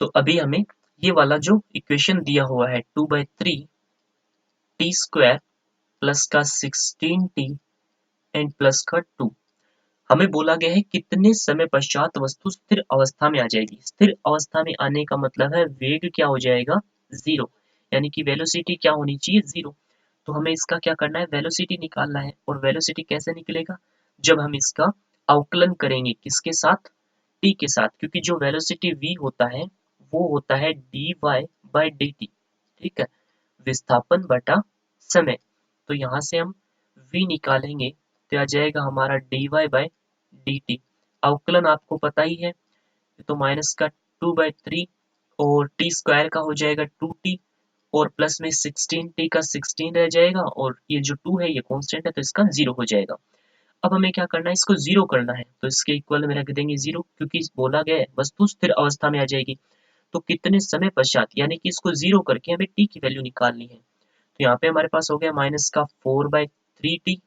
तो अभी हमें ये वाला जो इक्वेशन दिया हुआ है 2/3 टी स्क्वायर प्लस का 16t एंड प्लस का 2, हमें बोला गया है कितने समय पश्चात वस्तु स्थिर अवस्था में आ जाएगी। स्थिर अवस्था में आने का मतलब है वेग क्या हो जाएगा, जीरो, यानी कि वेलोसिटी क्या होनी चाहिए, जीरो। तो हमें इसका क्या करना है, वेलोसिटी निकालना है। और वेलोसिटी कैसे निकलेगा, जब हम इसका अवकलन करेंगे, किसके साथ, टी के साथ, क्योंकि जो वेलोसिटी v होता है वो होता है dy बाई dt, ठीक है, विस्थापन बटा समय। तो यहाँ से हम v निकालेंगे तो आ जाएगा हमारा dy बाई dt। अवकलन आपको पता ही है, तो माइनस का 2/3 और टी स्क्वायर का हो जाएगा 2t, और प्लस में 16t का 16 रह जाएगा, और ये जो 2 है ये कांस्टेंट है तो इसका 0 हो जाएगा। अब हमें क्या करना है, इसको 0 करना है, तो इसके इक्वल में रख देंगे 0, क्योंकि बोला गया है वस्तु स्थिर अवस्था में आ जाएगी। तो कितने समय पश्चात, यानी कि इसको 0 करके हमें t की वैल्यू निकालनी है। तो यहाँ पे हमारे पास हो गया माइनस का 4/3t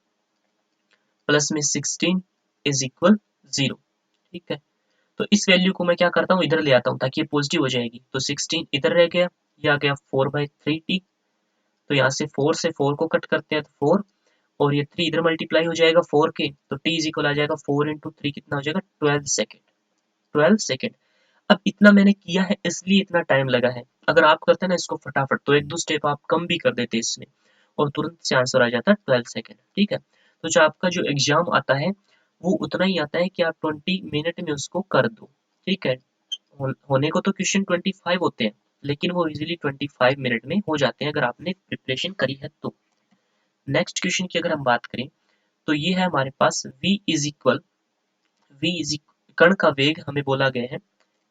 प्लस में 16 इज इक्वल 0, ठीक है। तो इस वैल्यू को मैं क्या करता हूँ, इधर ले आता हूँ ताकि ये पॉजिटिव हो जाएगी। तो 16 इधर रह गया, ये आ गया 4/3t। तो यहाँ से 4 से 4 को कट करते हैं तो 4, और ये 3 इधर मल्टीप्लाई हो जाएगा 4 के, तो t इज इक्वल आ जाएगा 4 इंटू 3 कितना हो जाएगा, 12 सेकेंड। 12 सेकेंड। अब इतना मैंने किया है इसलिए इतना टाइम लगा है। अगर आप करते ना इसको फटाफट तो एक दो स्टेप आप कम भी कर देते इसमें, और तुरंत से आंसर आ जाता है 12 सेकेंड, ठीक है। तो जो आपका जो एग्जाम आता है वो उतना ही आता है कि आप 20 मिनट में उसको कर दो, ठीक है। होने को तो क्वेश्चन 25 होते हैं, लेकिन वो इजीली 25 मिनट में हो जाते हैं अगर आपने प्रिपरेशन करी है तो। नेक्स्ट क्वेश्चन की अगर हम बात करें तो ये है हमारे पास v कण का वेग हमें बोला गया है,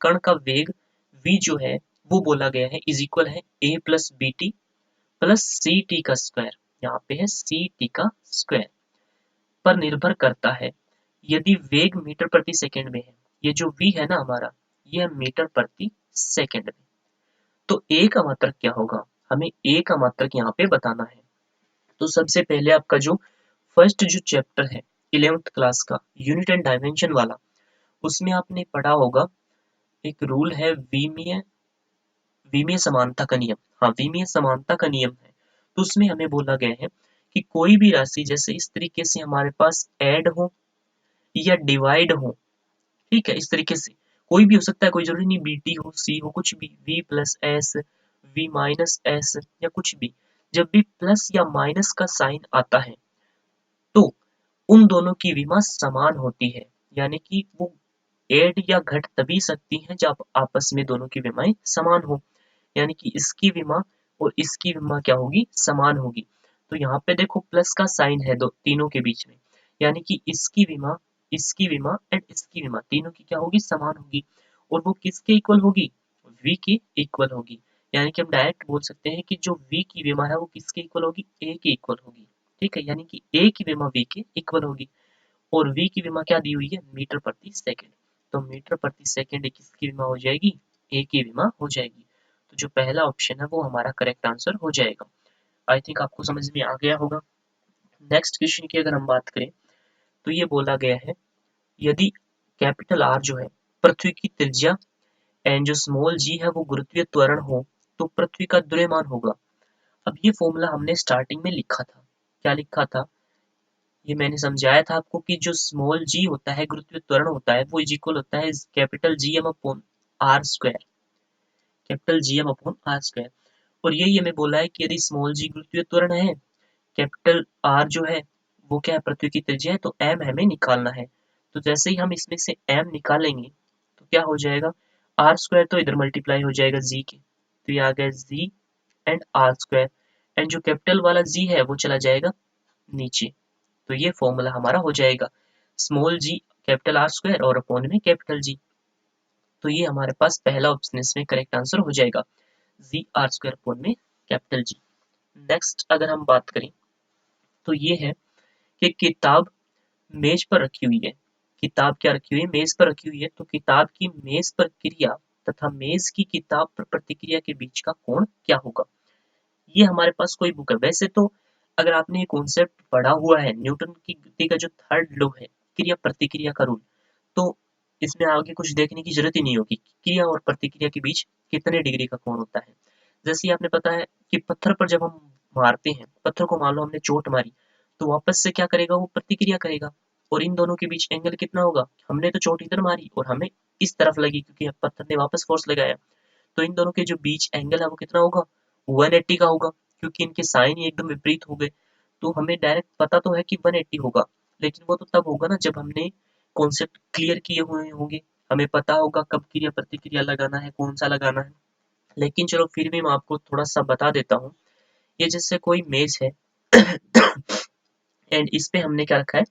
कण का वेग v जो है वो बोला गया है इज इक्वल है a plus b t plus c t का स्क्वायर, यहाँ पे है सी टी का स्क्वायर, पर निर्भर करता है यदि वेग मीटर प्रति सेकंड में है। ये जो v है ना हमारा, ये है मीटर प्रति सेकंड में। तो a का मात्रक क्या होगा, हमें a का मात्रक यहाँ पे बताना है। तो सबसे पहले आपका जो फर्स्ट जो चैप्टर है 11th क्लास का यूनिट एंड डायमेंशन वाला, उसमें आपने पढ़ा होगा एक रूल है विमीय विमीय समानता का नियम। हाँ, विमीय समानता का नियम है। तो उसमें हमें बोला गया है कि कोई भी राशि जैसे इस तरीके से हमारे पास ऐड हो या डिवाइड हो, ठीक है, इस तरीके से कोई भी हो सकता है, कोई जरूरी नहीं बीटी हो, सी हो, कुछ भी, v plus S, v minus S, या कुछ भी, जब भी प्लस या माइनस का साइन आता है तो उन दोनों की विमा समान होती है, यानी कि वो ऐड या घट तभी सकती हैं जब आपस में दोनों की विमाएं समान हो, यानी कि इसकी विमा और इसकी विमा क्या होगी, समान होगी। तो यहाँ पे देखो प्लस का साइन है दो तीनों के बीच में, यानी कि इसकी विमा एंड इसकी विमा तीनों की क्या होगी, समान होगी। और वो किसके इक्वल होगी, v के इक्वल होगी। यानी कि हम डायरेक्ट बोल सकते हैं कि जो v की विमा है वो किसके इक्वल होगी, a के इक्वल होगी, ठीक है। यानी कि a की विमा v के इक्वल होगी, और v की विमा क्या दी हुई है, मीटर प्रति सेकंड। तो मीटर प्रति सेकंड किसकी विमा हो जाएगी, a की विमा हो जाएगी। तो जो पहला ऑप्शन है वो हमारा करेक्ट आंसर हो जाएगा। आई थिंक आपको समझ में आ गया होगा। नेक्स्ट क्वेश्चन की अगर हम बात करें तो ये बोला गया है, यदि कैपिटल आर जो है पृथ्वी की त्रिज्या एंड जो स्मॉल जी है वो गुरुत्वीय त्वरण हो तो पृथ्वी का द्रव्यमान होगा। अब ये फॉर्मूला हमने स्टार्टिंग में लिखा था। क्या लिखा था? ये मैंने समझाया था आपको कि जो स्मॉल जी होता है गुरुत्वीय त्वरण होता है वो इज इक्वल होता है capital G M upon R square, capital G M upon R square. और यही हमें बोला है कि यदि स्मॉल जी गुरुत्वीय त्वरण है, कैपिटल आर जो है वो क्या है, पृथ्वी की त्रिज्या है, तो एम हमें निकालना है। तो जैसे ही हम इसमें से एम निकालेंगे तो क्या हो जाएगा, आर स्क्वायर तो इधर मल्टीप्लाई हो जाएगा जी के, तो ये आ गया जी एंड आर स्क्वायर, एंड जो कैपिटल वाला जी है वो चला जाएगा नीचे। तो ये फॉर्मूला हमारा हो जाएगा small G capital R square और अपॉन में कैपिटल जी। तो ये हमारे पास पहला ऑप्शन इसमें करेक्ट आंसर हो जाएगा, जी आर स्क्वायर अपॉन में कैपिटल जी। नेक्स्ट अगर हम बात करें तो ये है कि किताब मेज पर रखी हुई है। किताब क्या रखी हुई है? मेज पर रखी हुई है। तो किताब की मेज पर क्रिया तथा मेज की किताब पर प्रतिक्रिया के बीच का कोण क्या होगा? ये हमारे पास कोई बुक है। वैसे तो अगर आपने ये कॉन्सेप्ट पढ़ा हुआ है, न्यूटन की गति का जो थर्ड लॉ है, क्रिया प्रतिक्रिया का रूल, तो इसमें आगे कुछ देखने की जरूरत ही नहीं होगी। क्रिया और प्रतिक्रिया के बीच कितने डिग्री का कोण होता है। जैसे ही आपने पता है कि पत्थर पर जब हम मारते हैं, पत्थर को मान लो हमने चोट मारी, तो वापस से क्या करेगा, वो प्रतिक्रिया करेगा। और इन दोनों के बीच एंगल कितना होगा? हमने तो चोट इधर मारी और हमें इस तरफ लगी क्योंकि पत्थर ने वापस फोर्स लगाया, तो इन दोनों के जो बीच एंगल है वो कितना होगा? 180 का होगा, क्योंकि इनके साइन ही एकदम विपरीत हो गए। तो हमें डायरेक्ट पता तो है कि 180 होगा, लेकिन वो तो तब होगा ना जब हमने कॉन्सेप्ट क्लियर किए हुए होंगे, हमें पता होगा कब क्रिया प्रतिक्रिया लगाना है, कौन सा लगाना है। लेकिन चलो फिर भी मैं आपको थोड़ा सा बता देता हूँ। ये जैसे कोई मेज है एंड इस पे हमने क्या रखा है,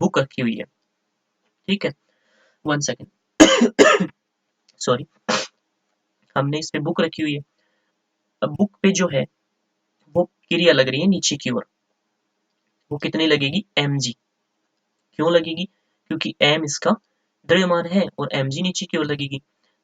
बुक रखी हुई है, ठीक है। 1 सेकेंड सॉरी, हमने इस पे बुक रखी हुई है। अब बुक पे जो है वो क्रिया लग रही है नीचे की ओर, वो कितनी लगेगी? mg। क्यों लगेगी? क्योंकि m इसका द्रव्यमान है और mg नीचे की ओर लगेगी।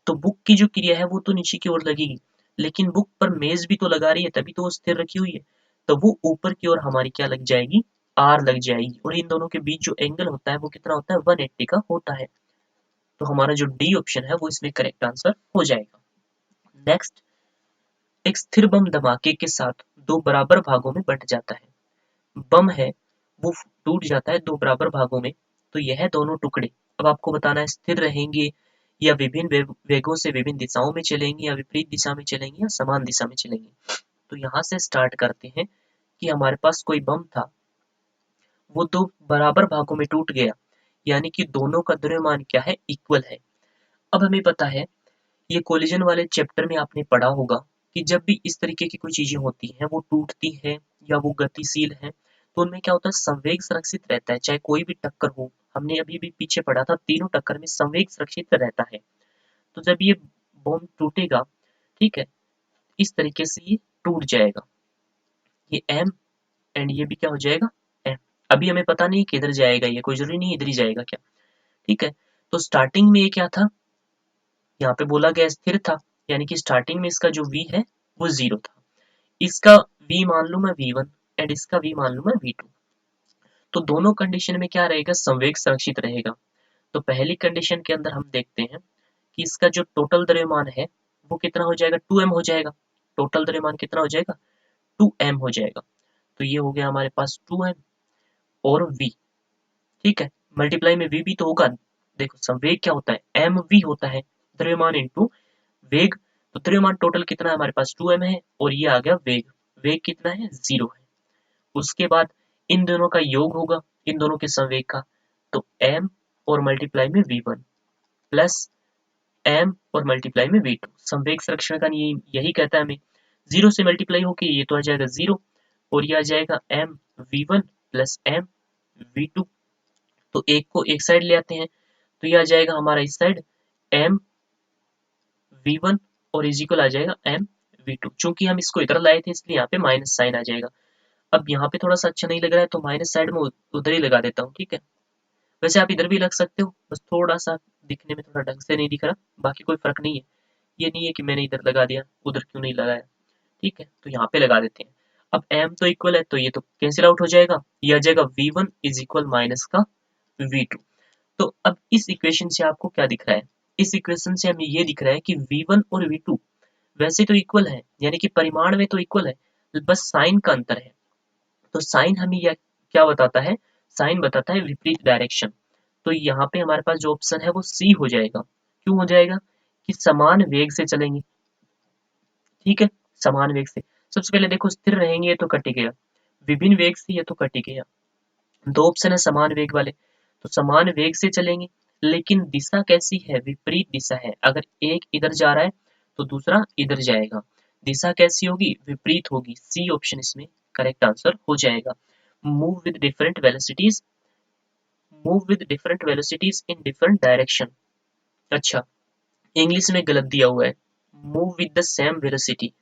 तो बुक की जो क्रिया है वो तो नीचे की ओर लगेगी, लेकिन बुक पर मेज भी तो लगा रही है, तभी तो वो स्थिर रखी हुई है। तो वो ऊपर की ओर हमारी क्या लग जाएगी? r लग जाएगी। और इन दोनों के बीच जो एंगल होता है वो कितना होता है? 180 का होता है। तो हमारा जो डी ऑप्शन है वो इसमें करेक्ट आंसर हो जाएगा। नेक्स्ट, एक स्थिर बम धमाके के साथ दो बराबर भागों में बंट जाता है। बम है वो टूट जाता है दो बराबर भागों में, तो यह दोनों टुकड़े अब आपको बताना है स्थिर रहेंगे या विभिन्न वेगों से विभिन्न दिशाओं में चलेंगे, या विपरीत दिशा में चलेंगे, या समान दिशा में चलेंगे। तो यहाँ से स्टार्ट करते हैं कि हमारे पास कोई बम था, वो दो बराबर भागों में टूट गया, यानी कि दोनों का द्रव्यमान क्या है? इक्वल है। अब हमें पता है, ये कोलिजन वाले चैप्टर में आपने पढ़ा होगा कि जब भी इस तरीके की कोई चीजें होती हैं, वो टूटती हैं या वो गतिशील है, तो उनमें क्या होता है? संवेग सुरक्षित रहता है। चाहे कोई भी टक्कर हो, हमने अभी भी पीछे पढ़ा था, तीनों टक्कर में संवेग सुरक्षित रहता है। तो जब ये बॉम्ब टूटेगा, ठीक है, इस तरीके से ये टूट जाएगा, ये एम एंड ये भी क्या हो जाएगा? एम। अभी हमें पता नहीं किधर जाएगा, ये कोई जरूरी नहीं इधर ही जाएगा क्या, ठीक है। तो स्टार्टिंग में ये क्या था? यहाँ पे बोला गया स्थिर था, यानी कि स्टार्टिंग में इसका जो v है वो 0 था। इसका v मान लूं मैं v1 एंड इसका v मान लूं मैं v2। तो दोनों कंडीशन में क्या रहेगा? संवेग संरक्षित रहेगा। तो पहली कंडीशन के अंदर हम देखते हैं कि इसका जो टोटल द्रव्यमान है वो कितना हो जाएगा? 2m हो जाएगा। टोटल द्रव्यमान कितना हो जाएगा? 2m हो जाएगा। तो ये हो गया हमारे पास 2m और v, ठीक है। मल्टीप्लाई में v भी तो होगा। देखो संवेग क्या होता है? mv होता है, द्रव्यमान इंटू वेग। तो द्रव्यमान टोटल कितना है हमारे पास? 2m है, और ये आ गया वेग। वेग कितना है? 0 है। उसके बाद इन दोनों का योग होगा, इन दोनों के संवेग का, तो m और मल्टीप्लाई में v1 प्लस m और मल्टीप्लाई में v2। संवेग संरक्षण का नियम यही कहता है हमें, 0 से मल्टीप्लाई होके ये तो आ जाएगा 0, और ये आ जाएगा m v1 plus m v2। तो एक को एक साइड ले आते हैं, तो ये आ जाएगा हमारा इस साइड m v1 और इज इक्वल आ जाएगा m v2। चूंकि हम इसको इधर लाए थे इसलिए यहाँ पे माइनस साइन आ जाएगा। अब यहाँ पे थोड़ा सा अच्छा नहीं लग रहा है तो माइनस साइड में उधर ही लगा देता हूँ, ठीक है। वैसे आप इधर भी लग सकते हो, बस थोड़ा सा दिखने में थोड़ा ढंग से नहीं दिख रहा, बाकी कोई फर्क नहीं है। ये नहीं है कि मैंने इधर लगा दिया उधर क्यों नहीं लगाया, ठीक है, तो यहाँ पे लगा देते हैं। अब m तो इक्वल है तो ये तो कैंसिल आउट हो जाएगा, ये आ जाएगा v1 इज इक्वल माइनस का v2। तो अब इस इक्वेशन से आपको क्या दिख रहा है, इस इक्वेशन से हमें ये दिख रहा है कि v1 और v2 वैसे तो इक्वल है, यानी कि परिमाण में तो इक्वल है, बस साइन का अंतर है। तो साइन हमें यह क्या बताता है, साइन बताता है विपरीत डायरेक्शन। तो यहाँ पे हमारे पास जो ऑप्शन है वो सी हो जाएगा। क्यों हो जाएगा, कि समान वेग से चलेंगे, ठीक है, समान वेग से। सबसे पहले देखो स्थिर रहेंगे ये तो कट ही गया, विभिन्न वेग से ये तो कट ही गया, दो ऑप्शन है समान वेग वाले, तो समान वेग से चलेंगे, लेकिन दिशा कैसी है, विपरीत दिशा है। अगर एक इधर जा रहा है तो दूसरा इधर जाएगा, दिशा कैसी होगी, विपरीत होगी। सी ऑप्शन इसमें करेक्ट आंसर हो जाएगा। Move with different velocities, move with different velocities in different direction. अच्छा, इंग्लिश में गलत दिया हुआ है, move with the same velocity.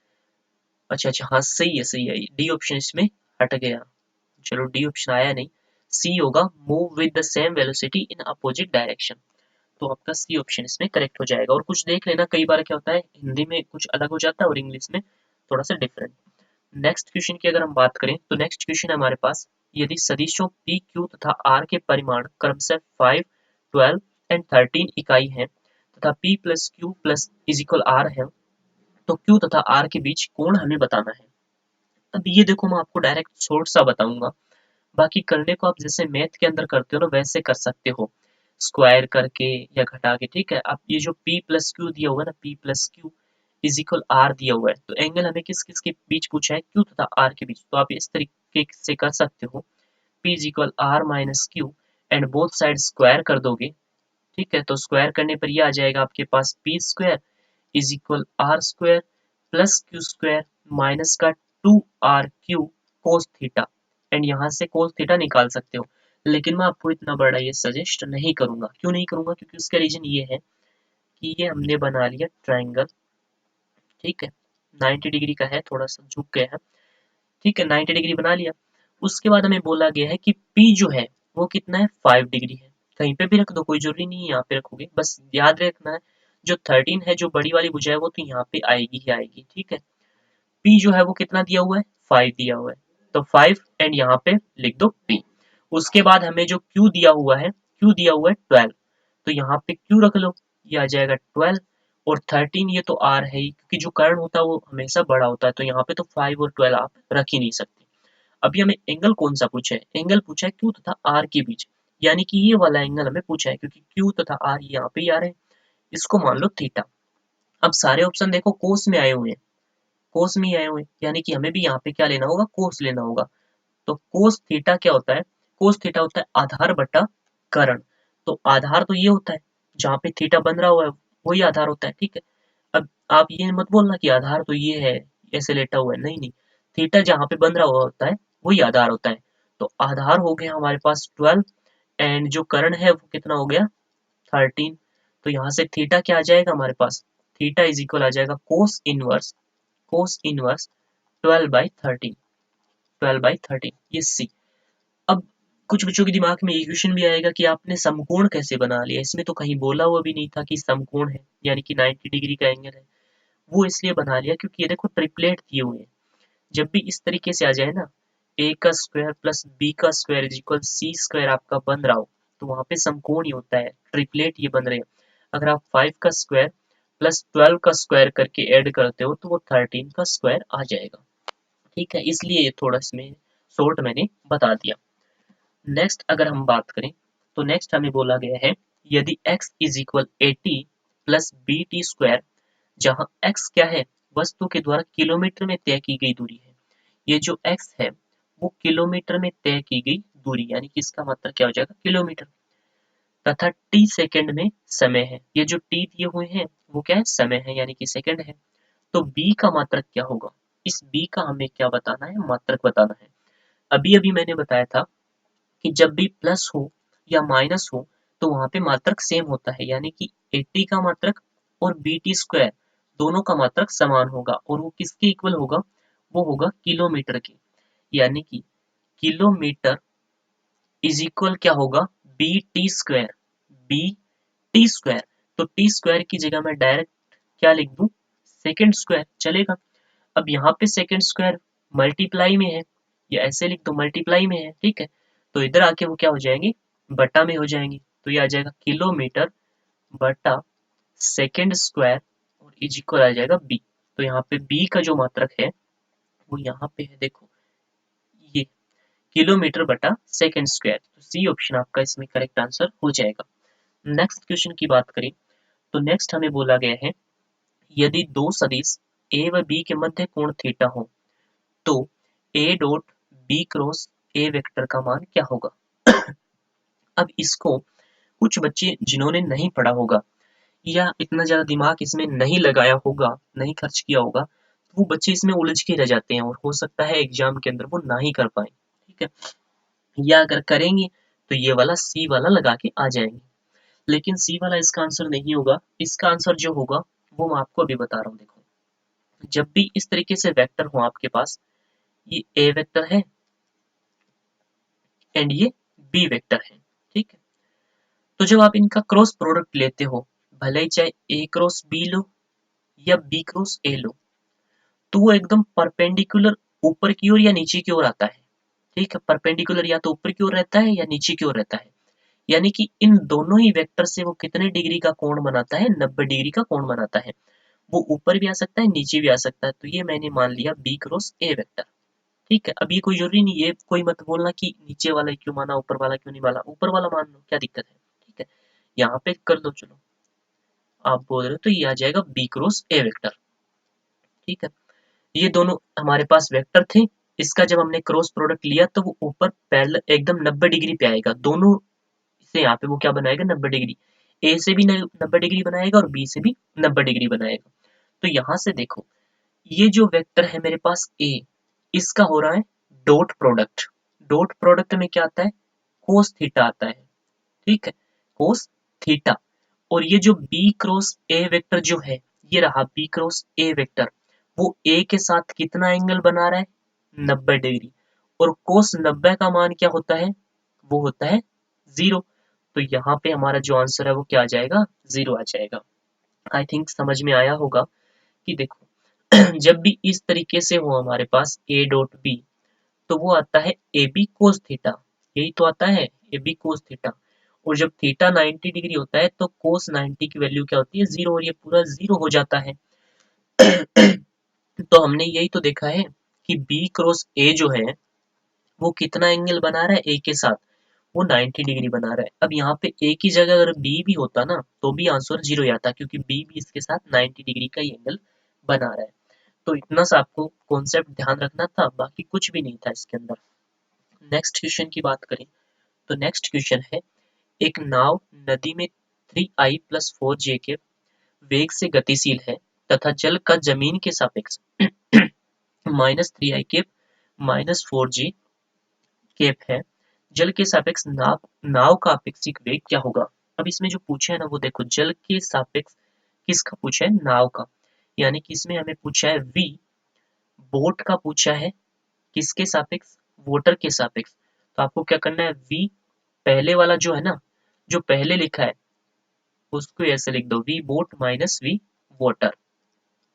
अच्छा अच्छा, हाँ सही है सही है, डी ऑप्शन इसमें हट गया, चलो डी ऑप्शन आया नहीं, सी होगा move with the same velocity in opposite direction. तो आपका सी ऑप्शन इसमें करेक्ट हो जाएगा। और कुछ देख लेना, कई बार क्या होता है हिंदी में कुछ अलग हो जाता है और इंग्लिश में थोड़ा सा डिफरेंट। नेक्स्ट क्वेश्चन की अगर हम बात करें तो नेक्स्ट क्वेश्चन है हमारे पास, यदि सदिशों पी क्यू तथा आर के परिमाण क्रमशः 5, 12 एंड 13 इकाई है तथा p plus q plus is equal r है, तो क्यू तथा आर के बीच कोण हमें बताना है। अब ये देखो मैं आपको डायरेक्ट शॉर्ट सा बताऊंगा, बाकी करने को आप जैसे मैथ के अंदर करते हो ना वैसे कर सकते हो, स्क्वायर करके या घटा के, ठीक है। अब ये जो p प्लस क्यू दिया हुआ है ना, p plus q is equal r दिया हुआ है, तो एंगल हमें किस किस के बीच पूछा है, q तथा r के बीच, तो आप इस तरीके से कर सकते हो, p is equal r minus q and both side square कर दोगे, ठीक है। तो स्क्वायर करने पर ये आ जाएगा आपके पास p square is equal r square plus q square minus का 2r Q cos theta, and यहाँ से कोस थीटा निकाल सकते हो। लेकिन मैं आपको इतना बड़ा ये सजेस्ट नहीं करूंगा, क्यों नहीं करूंगा, क्योंकि उसका रीजन ये है कि ये हमने बना लिया ट्राइंगल, ठीक है, 90 डिग्री का है, थोड़ा सा झुक गया है, ठीक है, 90 डिग्री बना लिया। उसके बाद हमें बोला गया है कि P जो है वो कितना है, 5 डिग्री है। कहीं पे भी रख दो, कोई जरूरी नहीं है यहाँ पे रखोगे, बस याद रखना है जो 13 है, जो बड़ी वाली भुजा है वो तो यहाँ पे आएगी ही आएगी, ठीक है। P जो है वो कितना दिया हुआ है, 5 दिया हुआ है, तो 5 एंड यहाँ पे लिख दो P। उसके बाद हमें जो Q दिया हुआ है, Q दिया हुआ है 12, तो यहाँ पे Q रख लो, ये आ जाएगा 12, और 13 ये तो R है ही, क्योंकि जो कर्ण होता है वो हमेशा बड़ा होता है, तो यहाँ पे तो 5 और 12 आप रख ही नहीं सकते। अभी हमें एंगल कौन सा पूछा है, एंगल पूछा है Q तथा R के बीच, यानी कि ये वाला एंगल हमें पूछा है, क्योंकि Q तथा R यहाँ पे आ रहे हैं, इसको मान लो थीटा। अब सारे ऑप्शन देखो कोस में आए हुए हैं, कोस में ही आए हुए हैं, यानी कि हमें भी यहाँ पे क्या लेना होगा, कोस लेना होगा। तो कोस थीटा क्या होता है, कोस थीटा होता है आधार बटा कर्ण। तो आधार तो ये होता है जहाँ पे थीटा बन रहा हुआ है, वही आधार होता है, ठीक है। अब आप ये मत बोलना कि आधार तो ये है ऐसे लेटा हुआ है, नहीं नहीं, थीटा जहाँ पे बन रहा हुआ होता है वही आधार होता है। तो आधार हो गया हमारे पास 12 एंड जो कर्ण है वो कितना हो गया, 13। तो यहाँ से थीटा क्या आ जाएगा हमारे पास, थीटा इज इक्वल आ जाएगा कोस इनवर्स, कोस इनवर्स 12/13, 12/13, ये सी। अब कुछ बच्चों के दिमाग में ये क्वेश्चन भी आएगा कि आपने समकोण कैसे बना लिया, इसमें तो कहीं बोला हुआ भी नहीं था कि समकोण है, यानी कि 90 डिग्री का एंगल है। वो इसलिए बना लिया क्योंकि ये देखो ट्रिपलेट दिए हुए हैं, जब भी इस तरीके से आ जाए ना, a का स्क्वायर प्लस b का square is equal c square आपका बन रहा हो, तो वहां पे समकोण ही होता है, ट्रिपलेट ये बन रहे हैं। अगर आप 5 का स्क्वायर प्लस 12 का स्क्वायर करके ऐड करते हो तो वो 13 का स्क्वायर आ जाएगा, ठीक है, इसलिए ये थोड़ा इसमें शॉर्ट मैंने बता दिया। नेक्स्ट अगर हम बात करें तो नेक्स्ट हमें बोला गया है, यदि x is equal 80 plus b t square, जहाँ x क्या है, वस्तु के द्वारा किलोमीटर में तय की गई दूरी है, ये जो x है वो किलोमीटर में तय की गई दूरी, यानी कि इसका मतलब क्या हो जाएगा, किलोमीटर, तथा t सेकंड में समय है, ये जो t दिए हुए हैं वो क्या है, समय है, यानी कि सेकंड है। तो b का मात्रक क्या होगा, इस b का हमें क्या बताना है, मात्रक बताना है। अभी अभी मैंने बताया था कि जब भी प्लस हो या माइनस हो तो वहां पे मात्रक सेम होता है, यानी कि 80 का मात्रक और बी टी स्क्वायर दोनों का मात्रक समान होगा, और वो किसके इक्वल होगा, वो होगा किलोमीटर के, यानी कि किलोमीटर इज इक्वल क्या होगा, b t square, b t square. तो टी स्क्वायर की जगह मैं डायरेक्ट क्या लिख दूं, सेकेंड स्क्वायर चलेगा। अब यहाँ पे सेकेंड स्क्वायर मल्टीप्लाई में है, या ऐसे लिख दो मल्टीप्लाई में है, ठीक है। तो इधर आके वो क्या हो जाएंगे, बटा में हो जाएंगी। तो ये आ जाएगा किलोमीटर बटा सेकेंड स्क्वायर और इज इक्वल आ जाएगा बी। तो यहाँ पे बी का जो मात्रक है वो यहाँ पे है, देखो ये किलोमीटर बटा सेकेंड स्क्वायर। तो सी ऑप्शन आपका इसमें करेक्ट आंसर हो जाएगा। नेक्स्ट क्वेश्चन की बात करें तो नेक्स्ट हमें बोला गया है, यदि दो सदिश ए व बी के मध्य कोण थीटा हो तो a dot b cross a vector का मान क्या होगा। अब इसको कुछ बच्चे जिन्होंने नहीं पढ़ा होगा या इतना ज्यादा दिमाग इसमें नहीं लगाया होगा, नहीं खर्च किया होगा, तो वो बच्चे इसमें उलझ के रह जाते हैं और हो सकता है एग्जाम के अंदर वो ना ही कर पाए, ठीक है। या अगर करेंगे तो ये वाला सी वाला लगा के आ जाएंगे, लेकिन सी वाला इसका आंसर नहीं होगा। इसका आंसर जो होगा वो मैं आपको अभी बता रहा हूँ। देखो, जब भी इस तरीके से वेक्टर हो आपके पास, ये ए वेक्टर है एंड ये बी वेक्टर है, ठीक है। तो जब आप इनका क्रॉस प्रोडक्ट लेते हो, भले ही चाहे ए क्रॉस बी लो या बी क्रॉस ए लो, तो वो एकदम परपेंडिकुलर ऊपर की ओर या नीचे की ओर आता है, ठीक है। परपेंडिकुलर या तो ऊपर की ओर रहता है या नीचे की ओर रहता है, यानी कि इन दोनों ही वेक्टर से वो कितने डिग्री का कोण बनाता है, 90 डिग्री का कोण बनाता है। वो ऊपर भी आ सकता है, नीचे भी आ सकता है। तो ये मैंने मान लिया बी क्रॉस ए वेक्टर, ठीक है। अब ये कोई जरूरी नहीं, ये कोई मत बोलना कि नीचे वाला क्यों माना, ऊपर वाला क्यों नहीं माना, ऊपर वाला मान लो, क्या दिक्कत है, ठीक है। यहाँ पे कर दो, चलो आप बोल रहे हो तो ये आ जाएगा बी क्रॉस ए वेक्टर, ठीक है। ये दोनों हमारे पास वेक्टर थे, इसका जब हमने क्रॉस प्रोडक्ट लिया तो वो ऊपर पैरेलल एकदम 90 डिग्री पे आएगा, दोनों से यहाँ पे वो क्या बनाएगा, 90 डिग्री। ए से भी 90 डिग्री बनाएगा और बी से भी 90 डिग्री बनाएगा। तो यहाँ से देखो, ये जो वेक्टर है मेरे पास ए, इसका हो रहा है डॉट प्रोडक्ट। डॉट प्रोडक्ट में क्या आता है, कोस थीटा आता है, ठीक है, कोस थीटा। और ये जो बी क्रॉस ए वेक्टर जो है, ये रहा बी क्रॉस ए वेक्टर, वो ए के साथ कितना एंगल बना रहा है, 90 डिग्री। और कोस 90 का मान क्या होता है, वो होता है 0। तो यहाँ पे हमारा जो आंसर है वो क्या आ जाएगा, 0 आ जाएगा। आई थिंक समझ में आया होगा कि देखो जब भी इस तरीके से हो हमारे पास ए डॉट बी, तो वो आता है ए बी कोस थीटा, यही तो आता है ए बी कोस थीटा। और जब थीटा 90 डिग्री होता है तो कोस 90 की वैल्यू क्या होती है, 0, और ये पूरा 0 हो जाता है। तो हमने यही तो देखा है कि बी क्रॉस ए जो है वो कितना एंगल बना रहा है ए के साथ, वो 90 डिग्री बना रहा है। अब यहाँ पे ए की जगह अगर बी भी होता ना तो भी आंसर 0 ही आता, क्योंकि बी भी इसके साथ 90 डिग्री का एंगल बना रहा है। तो इतना सा आपको कॉन्सेप्ट ध्यान रखना था, बाकी कुछ भी नहीं था इसके अंदर। नेक्स्ट क्वेश्चन की बात करें तो नेक्स्ट क्वेश्चन है, एक नाव नदी में 3i प्लस 4j के वेग से गतिशील है तथा जल का जमीन के सापेक्ष -3i केप -4j केप है। जल के सापेक्ष नाव नाव का अपेक्षिक वेग क्या होगा। अब इसमें जो पूछा है ना वो देखो, जल के सापेक्ष किसका पूछा है, नाव का। यानी कि इसमें हमें पूछा है v, बोट का पूछा है किसके सापेक्ष, वोटर के सापेक्ष। तो आपको क्या करना है, v पहले वाला जो है ना, जो पहले लिखा है उसको ऐसे लिख दो, v boat minus v water,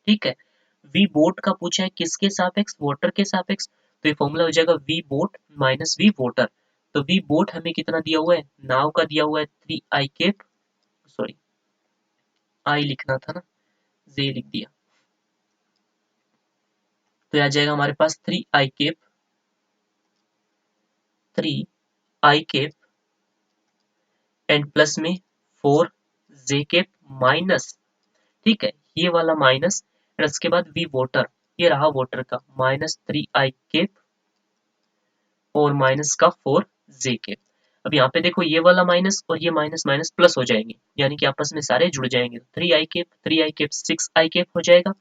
ठीक है। वी बोट का पूछा है किसके सापेक्ष, वोटर के सापेक्ष। तो ये फॉर्मूला हो जाएगा v boat minus v water. तो वी बोट हमें कितना दिया हुआ है, नाव का दिया हुआ है 3i केप, सॉरी आई लिखना था ना, जे लिख दिया। तो आ जाएगा हमारे पास 3i cap, 3i cap and plus में 4j केप माइनस, ठीक है, ये वाला माइनस, और इसके बाद वी वोटर, ये रहा वोटर का -3i केप और माइनस का 4j केप। अब यहाँ पे देखो ये वाला माइनस और ये माइनस माइनस प्लस हो जाएंगे, यानी कि आपस में सारे जुड़ जाएंगे। 3i केप 6i केप हो जाएगा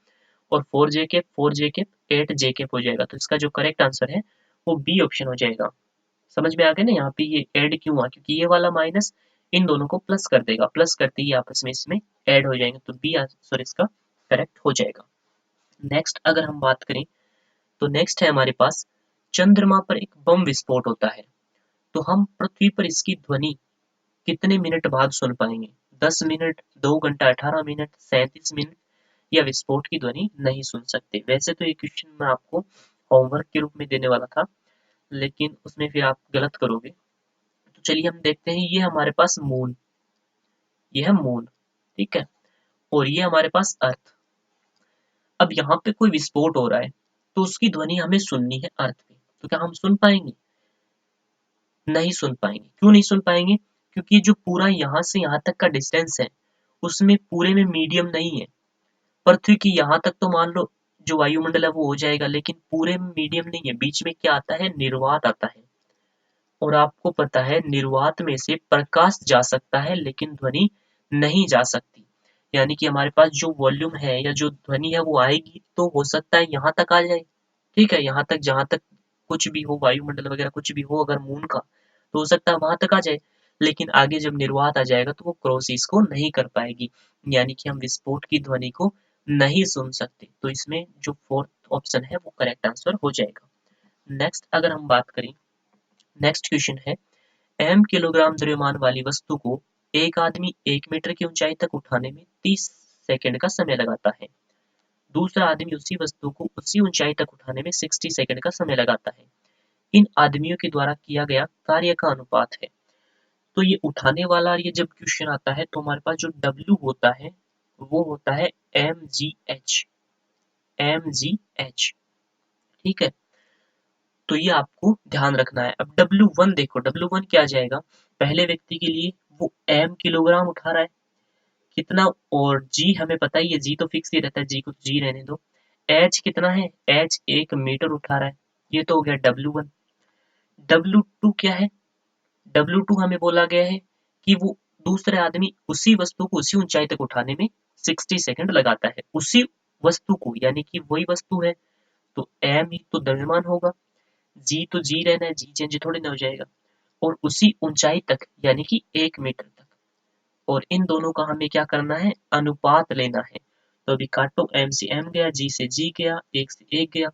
और 4j केप 8j केप हो जाएगा। तो इसका जो करेक्ट आंसर है वो बी ऑप्शन हो जाएगा। समझ में आ गया ना, यहाँ पे ये ऐड क्यों हुआ, क्योंकि ये वाला माइनस इन दोनों को प्लस कर देगा, प्लस करते ही आपस में इसमें ऐड हो जाएंगे। तो बी आंसर इसका करेक्ट हो जाएगा। नेक्स्ट अगर हम बात करें तो नेक्स्ट है हमारे पास, चंद्रमा पर एक बम विस्फोट होता है तो हम पृथ्वी पर इसकी ध्वनि कितने मिनट बाद सुन पाएंगे, 10 मिनट, 2 घंटा, 18 मिनट, 37 मिनट या विस्फोट की ध्वनि नहीं सुन सकते। वैसे तो ये क्वेश्चन मैं आपको होमवर्क के रूप में देने वाला था, लेकिन उसमें फिर आप गलत करोगे। तो चलिए हम देखते हैं, ये हमारे पास मून, ये है मून, ठीक है, और ये हमारे पास अर्थ। अब यहाँ पे कोई विस्फोट हो रहा है तो उसकी ध्वनि हमें सुननी है अर्थ पे, तो क्या हम सुन पाएंगे? नहीं सुन पाएंगे। क्यों नहीं सुन पाएंगे? क्योंकि जो पूरा यहाँ से यहाँ तक का डिस्टेंस है उसमें पूरे में मीडियम नहीं है। पृथ्वी की यहाँ तक तो मान लो जो वायुमंडल है वो हो जाएगा, लेकिन पूरे में मीडियम नहीं है, बीच में क्या आता है, निर्वात आता है। और आपको पता है निर्वात में से प्रकाश जा सकता है लेकिन ध्वनि नहीं जा सकती। यानी कि हमारे पास जो वॉल्यूम है या जो ध्वनि है वो आएगी तो हो सकता है यहाँ तक आ जाए, ठीक है, यहाँ तक जहाँ तक कुछ भी हो, वायुमंडल वगैरह कुछ भी हो अगर मून का, तो हो सकता है वहां तक आ जाए। लेकिन आगे जब निर्वात आ जाएगा तो वो क्रॉस इसको नहीं कर पाएगी, यानी कि हम विस्फोट की ध्वनि को नहीं सुन सकते। तो इसमें जो फोर्थ ऑप्शन है वो करेक्ट आंसर हो जाएगा। नेक्स्ट अगर हम बात करें, नेक्स्ट क्वेश्चन है, m किलोग्राम द्रव्यमान वाली वस्तु को एक आदमी 1 मीटर की ऊंचाई तक उठाने में 30 सेकंड का समय लगाता है। दूसरा आदमी उसी वस्तु को उसी ऊंचाई तक उठाने में 60 सेकंड का समय लगाता है। इन आदमियों के द्वारा किया गया कार्य का अनुपात है। तो ये उठाने वाला, ये जब क्वेश्चन आता है तो हमारे पास जो W होता है वो होता है mgh, mgh, ठीक है। तो ये आपको ध्यान रखना है। अब W1 देखो, W1 क्या आ जाएगा, पहले व्यक्ति के लिए वो m किलोग्राम उठा रहा है, कितना, और g हमें पता ही है, g तो फिक्स ही रहता है, g को g रहने दो। h कितना है, h 1 मीटर उठा रहा है, ये तो हो गया W1। W2 क्या है, W2 हमें बोला गया है कि वो दूसरे आदमी उसी वस्तु को उसी ऊंचाई तक उठाने में 60 सेकंड लगाता है, उसी वस्तु को, यानी कि वही वस्तु है तो m ही तो द्रव्यमान होगा, जी तो जी रहना है, जी चेंज थोड़ी ना हो जाएगा, और उसी ऊंचाई तक यानी कि 1 मीटर तक। और इन दोनों का हमें क्या करना है, अनुपात लेना है। तो अभी काटो, m से m गया, g से g गया, 1 से 1 गया,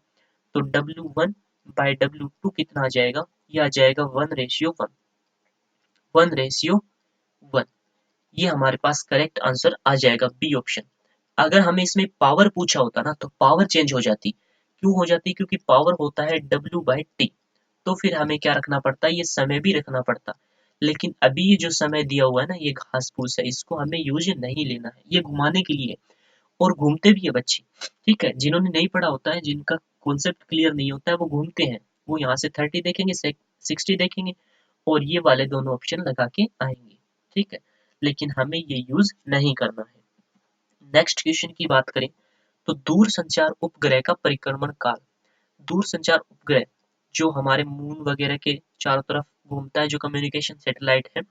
तो W1 बाय W2 कितना आ जाएगा, ये आ जाएगा 1:1, 1:1। ये हमारे पास करेक्ट आंसर आ जाएगा, बी ऑप्शन। अगर हमें इसमें पावर पूछा होता ना तो पावर चेंज हो जाती। क्यों हो जाती, क्योंकि पावर होता है W/T, तो फिर हमें क्या रखना पड़ता, ये समय भी रखना पड़ता। लेकिन अभी ये जो समय दिया हुआ है ना, ये घास फूस है, इसको हमें यूज नहीं लेना है, ये घुमाने के लिए। और घूमते भी है बच्चे, ठीक है, जिन्होंने नहीं पढ़ा होता है, जिनका कॉन्सेप्ट क्लियर नहीं होता है, वो घूमते हैं, वो यहाँ से 30 देखेंगे, 60 देखेंगे और ये वाले दोनों ऑप्शन लगा के आएंगे, ठीक है, लेकिन हमें ये यूज नहीं करना है। नेक्स्ट क्वेश्चन की बात करें तो दूर संचार उपग्रह का परिक्रमण काल, दूर संचार उपग्रह जो हमारे मून वगैरह के चारों तरफ घूमता है, जो कम्युनिकेशन सैटेलाइट है,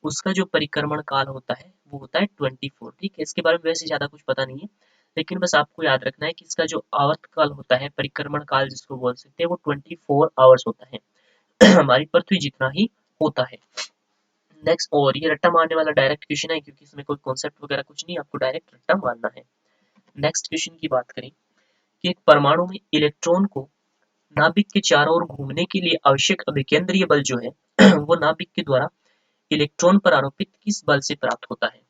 उसका जो परिक्रमण काल होता है वो होता है 24, ठीक है। इसके बारे में वैसे ज्यादा कुछ पता नहीं है, लेकिन बस आपको याद रखना है कि इसका जो आवर्त काल होता है, परिक्रमण काल जिसको बोल सकते हैं, वो 24 आवर्स होता है हमारी पृथ्वी जितना ही होता है। नेक्स्ट, और ये रट्टा मारने वाला डायरेक्ट क्वेश्चन है क्योंकि इसमें कोई कॉन्सेप्ट वगैरह कुछ नहीं, आपको डायरेक्ट रट्टा मारना है। नेक्स्ट क्वेश्चन की बात करें कि एक परमाणु में इलेक्ट्रॉन को नाभिक के चारों ओर घूमने के लिए आवश्यक अभिकेंद्रीय बल जो है वो नाभिक के द्वारा इलेक्ट्रॉन पर आरोपित किस बल से प्राप्त होता है।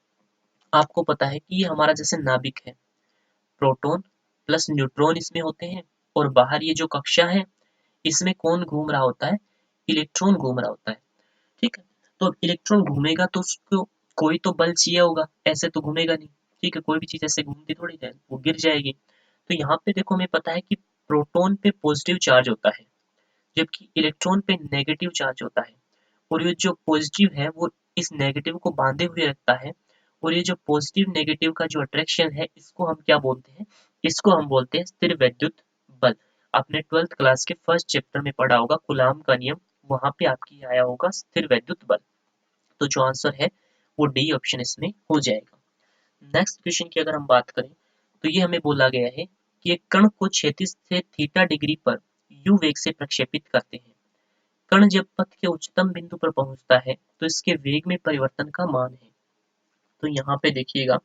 आपको पता है कि ये हमारा जैसे नाभिक है, प्रोटॉन प्लस न्यूट्रॉन इसमें होते हैं, और बाहर ये जो कक्षा है इसमें कौन घूम रहा होता है, इलेक्ट्रॉन घूम रहा होता है, ठीक है। तो अब इलेक्ट्रॉन घूमेगा तो उसको कोई तो बल चाहिए होगा, ऐसे तो घूमेगा नहीं, ठीक है, कोई भी चीज ऐसे घूमती थोड़ी है, वो गिर जाएगी। तो यहाँ पे देखो हमें पता है कि प्रोटॉन पे पॉजिटिव चार्ज होता है जबकि इलेक्ट्रॉन पे नेगेटिव चार्ज होता है, और ये जो पॉजिटिव है वो इस नेगेटिव को बांधे हुए रखता है, और ये जो पॉजिटिव नेगेटिव का जो अट्रैक्शन है इसको हम क्या बोलते हैं, इसको हम बोलते हैं स्थिर वैद्युत बल। आपने 12th क्लास के फर्स्ट चैप्टर में पढ़ा होगा कूलाम का नियम, वहां पे आपकी आया होगा स्थिर वैद्युत बल। तो जो आंसर है वो डी ऑप्शन इसमें हो जाएगा। नेक्स्ट क्वेश्चन की अगर हम बात करें तो ये हमें बोला गया है कि एक कण को क्षैतिज से थीटा डिग्री पर यू वेग से प्रक्षेपित करते हैं। कण जब पथ के उच्चतम बिंदु पर पहुंचता है तो इसके वेग में परिवर्तन का मान है। तो यहाँ पे देखिएगा,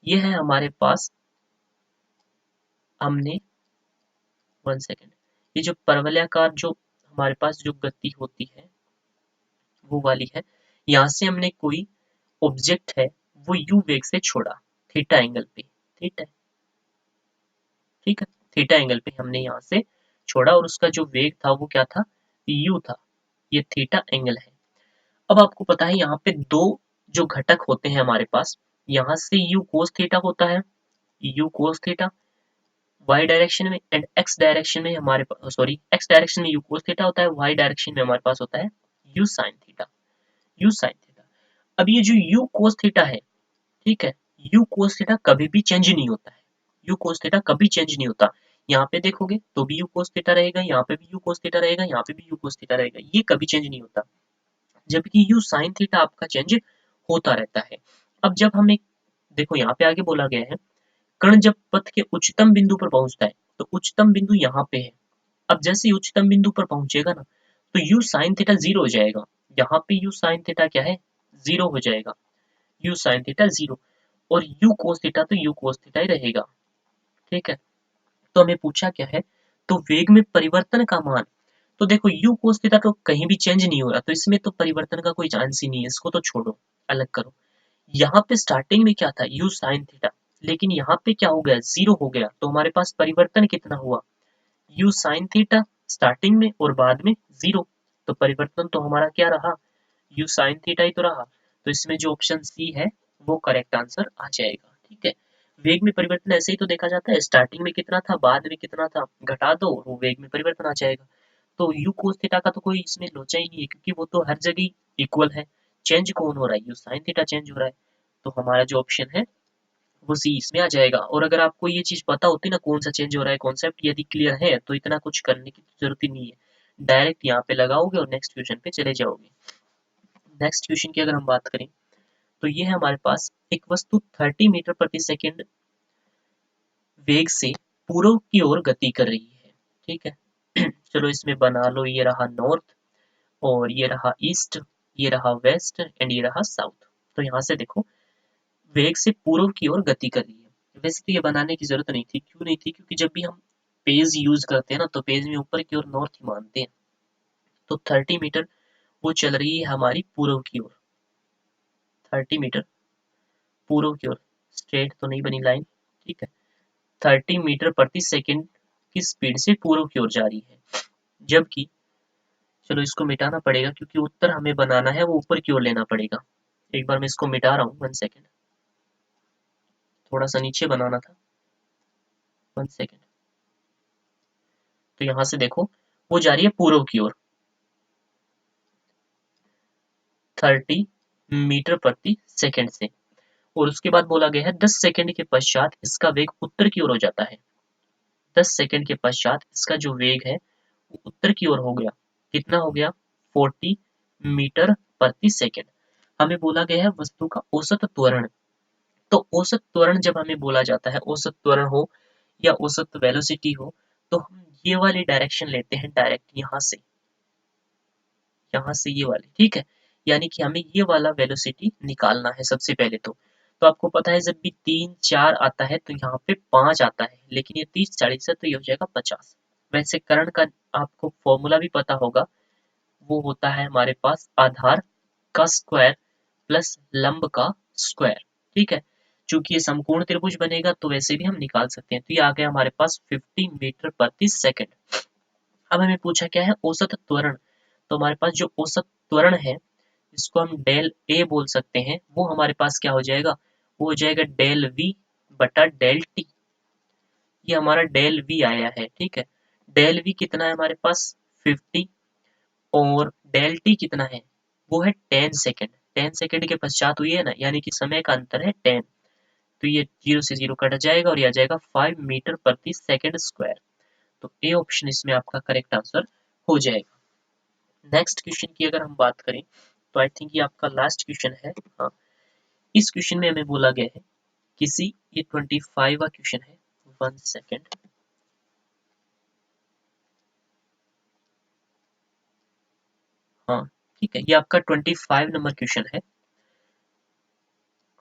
ये है हमारे पास, हमने 1 सेकेंड, ये जो परवलयाकार जो हमारे पास जो गति होती है वो वाली है, यहाँ से हमने कोई ऑब्जेक्ट है वो यू वेग से छोड़ा थीटा एंगल पे, ठीक है, ठीक है, थीटा एंगल पे हमने यहाँ से छोड़ा और उसका जो वेग था वो क्या था, u था। ये थीटा एंगल है। अब आपको पता है यहाँ पे दो जो घटक होते हैं हमारे पास, यहाँ से u cos थीटा होता है, u cos theta y direction में, एंड x डायरेक्शन में हमारे पास, सॉरी x डायरेक्शन में u cos थीटा होता है, y डायरेक्शन में हमारे पास होता है u sin theta, u sin theta. अब ये जो u cos थीटा है, ठीक है, u cos थीटा कभी भी चेंज नहीं होता है, u cos थीटा कभी चेंज नहीं होता। यहाँ पे देखोगे तो भी u cos थीटा रहेगा, यहाँ पे भी u cos थीटा रहेगा, यहाँ पे भी u cos थीटा रहेगा, ये कभी चेंज नहीं होता। जबकि u sin थीटा आपका चेंज होता रहता है। अब जब हम एक, देखो यहाँ पे आगे बोला गया है, कण जब पथ के उच्चतम बिंदु पर पहुंचता है, तो उच्चतम बिंदु यहाँ पे है। अब जैसे ही उच्चतम बिंदु पर पहुंचेगा ना, तो u sin थीटा 0 हो जाएगा। यहाँ पे u sin थीटा क्या है, 0 हो जाएगा, u sin थीटा 0, और u cos थीटा तो u cos थीटा ही रहेगा। ठीक है, तो हमें पूछा क्या है, तो वेग में परिवर्तन का मान, तो देखो u cos थीटा तो कहीं भी चेंज नहीं हो रहा, तो इसमें तो परिवर्तन का कोई चांस ही नहीं है, इसको तो छोड़ो, अलग करो। यहाँ पे स्टार्टिंग में क्या था, u sin थीटा, लेकिन यहाँ पे क्या हो गया, 0 हो गया, तो हमारे पास परिवर्तन कितना हुआ, u sin थीटा स्टार्टिंग में और बाद में 0, तो परिवर्तन तो हमारा क्या रहा, u sin थीटा ही तो रहा। तो इसमें जो ऑप्शन सी है वो करेक्ट आंसर आ जाएगा। ठीक है, वेग में परिवर्तन ऐसे ही तो देखा जाता है, स्टार्टिंग में कितना था, बाद में कितना था, घटा दो, वो वेग में परिवर्तन आ जाएगा। तो u cos थीटा का तो कोई इसमें लोचा ही नहीं है, क्योंकि वो तो हर जगह इक्वल है। चेंज कौन हो रहा है, u sin थीटा चेंज हो रहा है, तो हमारा जो ऑप्शन है वो सी इसमें आ जाएगा। और अगर आपको ये चीज पता होती ना कौन सा चेंज हो रहा है, कॉन्सेप्ट यदि क्लियर है, तो इतना कुछ करने की जरूरत ही नहीं है, डायरेक्ट यहाँ पे लगाओगे और नेक्स्ट क्वेश्चन पे चले जाओगे। नेक्स्ट क्वेश्चन की अगर हम बात करें, तो ये है हमारे पास, एक वस्तु 30 मीटर प्रति सेकंड वेग से पूर्व की ओर गति कर रही है। ठीक है चलो इसमें बना लो, ये रहा नॉर्थ, और ये रहा ईस्ट, ये रहा वेस्ट, एंड ये रहा साउथ। तो यहाँ से देखो, वेग से पूर्व की ओर गति कर रही है। वैसे तो ये बनाने की जरूरत नहीं थी, क्यों नहीं थी, क्योंकि जब भी हम पेज यूज करते हैं ना, तो पेज में ऊपर की ओर नॉर्थ ही मानते हैं। तो 30 मीटर वो चल रही है हमारी पूर्व की ओर, 30 मीटर पूर्व की ओर, स्ट्रेट तो नहीं बनी लाइन, ठीक है, 30 मीटर प्रति सेकंड की स्पीड से पूर्व की ओर जा रही है। जबकि, चलो इसको मिटाना पड़ेगा, क्योंकि उत्तर हमें बनाना है वो ऊपर की ओर लेना पड़ेगा। एक बार मैं इसको मिटा रहा हूँ, 1 सेकेंड, थोड़ा सा नीचे बनाना था, 1 सेकेंड। तो यहाँ से देखो, वो जा रही है पूर्व की ओर 30 मीटर प्रति सेकंड से, और उसके बाद बोला गया है 10 सेकंड के पश्चात इसका वेग उत्तर की ओर हो जाता है। 10 सेकंड के पश्चात इसका जो वेग है वो उत्तर की ओर हो गया, कितना हो गया, 40 मीटर प्रति सेकंड। हमें बोला गया है वस्तु का औसत त्वरण। तो औसत त्वरण जब हमें बोला जाता है, औसत त्वरण हो या औसत वेलोसिटी हो, तो हम ये वाली डायरेक्शन लेते हैं, डायरेक्ट यहाँ से ये वाली, ठीक है, यानी कि हमें ये वाला वेलोसिटी निकालना है सबसे पहले। तो आपको पता है जब भी 3 4 आता है तो यहाँ पे 5 आता है, लेकिन ये 30 40 है तो ये हो जाएगा 50। वैसे कर्ण का आपको फॉर्मूला भी पता होगा, वो होता है हमारे पास आधार का स्क्वायर प्लस लंब का स्क्वायर। ठीक है, चूंकि ये समकोण त्रिभुज बनेगा तो वैसे भी हम निकाल सकते हैं। तो ये आ गया हमारे पास 50 मीटर प्रति सेकंड। अब हमें पूछा क्या है, औसत त्वरण। तो हमारे पास जो औसत त्वरण है, इसको हम डेल ए बोल सकते हैं, वो हमारे पास क्या हो जाएगा, वो हो जाएगा डेल वी बटा डेल टी। ये हमारा डेल वी आया है, ठीक है, डेल वी कितना है हमारे पास 50, और डेल टी कितना है, वो है 10 सेकेंड। 10 सेकेंड के पश्चात हुई है ना, यानी कि समय का अंतर है 10, तो ये 0 से 0 कट जाएगा और ये आ जाएगा 5 मीटर प्रति सेकेंड स्क्वायर। तो ए ऑप्शन इसमें आपका करेक्ट आंसर हो जाएगा। नेक्स्ट क्वेश्चन की अगर हम बात करें, तो आई थिंक ये आपका लास्ट क्वेश्चन है। हाँ, इस क्वेश्चन में हमें बोला गया है किसी, ये 25वां क्वेश्चन है, 1 सेकेंड, हाँ ठीक है, ये आपका 25 नंबर क्वेश्चन है,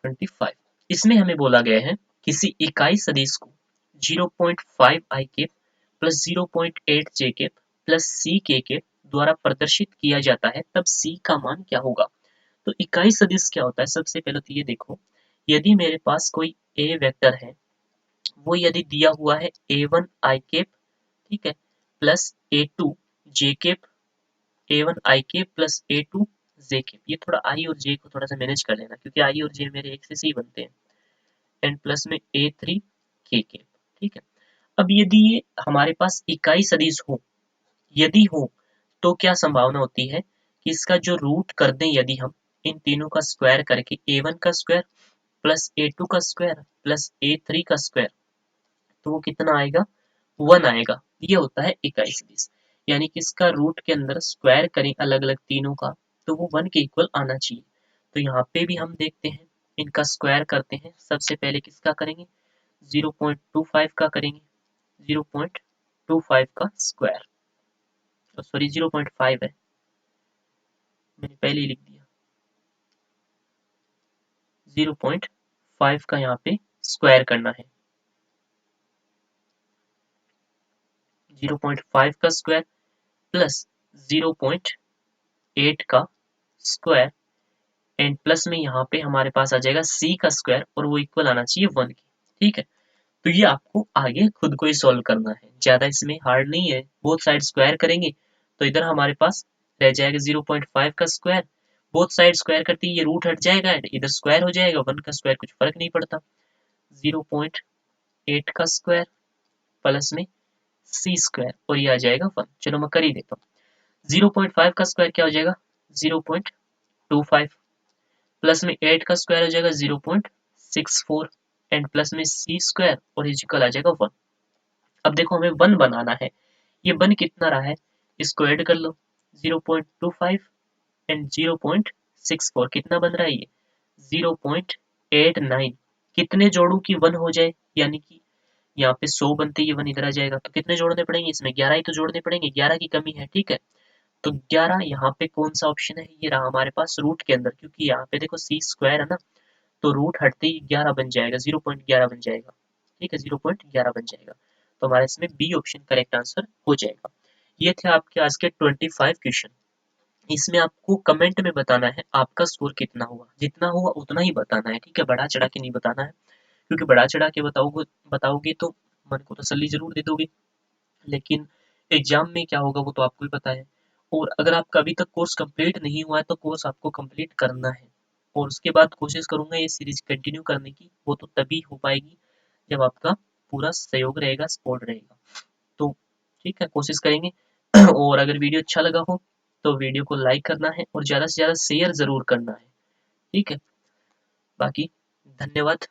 25। इसमें हमें बोला गया है किसी इकाई सदिश को 0.5 आई के प्लस 0.8 जे के प्लस सी के द्वारा प्रदर्शित किया जाता है, तब सी का मान क्या होगा। तो इकाई सदिश क्या होता है, सबसे पहले तो ये देखो, यदि मेरे पास कोई ए वेक्टर है, वो यदि दिया हुआ है A1 I कैप, ठीक है, plus A2 J cap, A1 I cap plus A2 J cap. ये थोड़ा I और J को थोड़ा सा मैनेज कर लेना, क्योंकि I और J मेरे एक से ही बनते हैं। एंड प्लस में A3 K कैप, ठीक है। अब यदि ये हमारे पास इकाई सदिश हो, यदि हो, तो क्या संभावना होती है कि इसका जो रूट कर दें यदि हम इन तीनों का स्क्वायर करके A1 का स्क्वायर प्लस A2 का स्क्वायर प्लस A3 का स्क्वायर, तो वो कितना आएगा, 1 आएगा। ये होता है इकाई सदिश, यानी कि इसका रूट के अंदर स्क्वायर करें अलग अलग तीनों का, तो वो 1 के इक्वल आना चाहिए। तो यहाँ पे भी हम देखते हैं, इनका स्क्वायर करते हैं। सबसे पहले किसका करेंगे, 0.25 का करेंगे, 0.25 का स्क्वायर, सॉरी 0.5 है, मैंने पहले ही लिख दिया। 0.5 का यहाँ पे स्क्वायर करना है, 0.5 का स्क्वायर प्लस 0.8 का स्क्वायर एंड प्लस में यहाँ पे हमारे पास आ जाएगा c का स्क्वायर, और वो इक्वल आना चाहिए 1 के, ठीक है। तो ये आपको आगे खुद को ही सॉल्व करना है, ज्यादा इसमें हार्ड नहीं है। बोथ साइड स्क्वायर करेंगे तो इधर हमारे पास रह जाएगा 0.5 का स्क्वायर, बोथ साइड स्क्वायर करते ही ये रूट हट जाएगा, इधर स्क्वायर हो जाएगा, 1 का स्क्वायर कुछ फर्क नहीं पड़ता। 0.8 का स्क्वायर प्लस में c स्क्वायर, और ये आ जाएगा 1। चलो मैं कर ही देता हूँ। 0.5 का स्क्वायर क्या हो जाएगा, 0.25 प्लस में 8 का स्क्वायर हो जाएगा 0.64 एंड प्लस में c स्क्वायर, और इक्वल आ जाएगा 1। अब देखो हमें 1 बनाना है, ये 1 कितना रहा है, इसको ऐड कर लो, 0.25 एंड 0.64 कितना बन रहा है ये, 0.89। कितने जोड़ू की 1 हो जाए, यानी कि यहाँ पे 100 बनते ही 1 इधर आ जाएगा, तो कितने जोड़ने पड़ेंगे इसमें, 11 ही तो जोड़ने पड़ेंगे, 11 की कमी है, ठीक है। तो 11 यहाँ पे कौन सा ऑप्शन है, ये रहा हमारे पास रूट के अंदर, क्योंकि यहाँ पे देखो c स्क्वायर है ना, तो रूट हटते ही 11 बन जाएगा, 0.11 बन जाएगा, ठीक है, 0.11 बन जाएगा। तो हमारे इसमें बी ऑप्शन करेक्ट आंसर हो जाएगा। ये थे आपके आज के 25 क्वेश्चन। इसमें आपको कमेंट में बताना है आपका स्कोर कितना हुआ, जितना हुआ उतना ही बताना है, ठीक है, बढ़ा चढ़ा के नहीं बताना है, क्योंकि बढ़ा चढ़ा के बताओगे तो मन को तसल्ली जरूर दे दोगे, लेकिन एग्जाम में क्या होगा वो तो आपको ही पता है। और अगर आपका अभी तक कोर्स कंप्लीट नहीं हुआ है तो कोर्स आपको कंप्लीट करना है, और उसके बाद कोशिश करूंगा ये सीरीज कंटिन्यू करने की, वो तो तभी हो पाएगी जब आपका पूरा सहयोग रहेगा, सपोर्ट रहेगा। तो ठीक है, कोशिश करेंगे। और अगर वीडियो अच्छा लगा हो तो वीडियो को लाइक करना है और ज़्यादा से ज़्यादा शेयर ज़रूर करना है, ठीक है। बाकी धन्यवाद,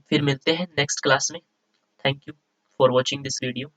फिर मिलते हैं नेक्स्ट क्लास में। Thank you for watching this video.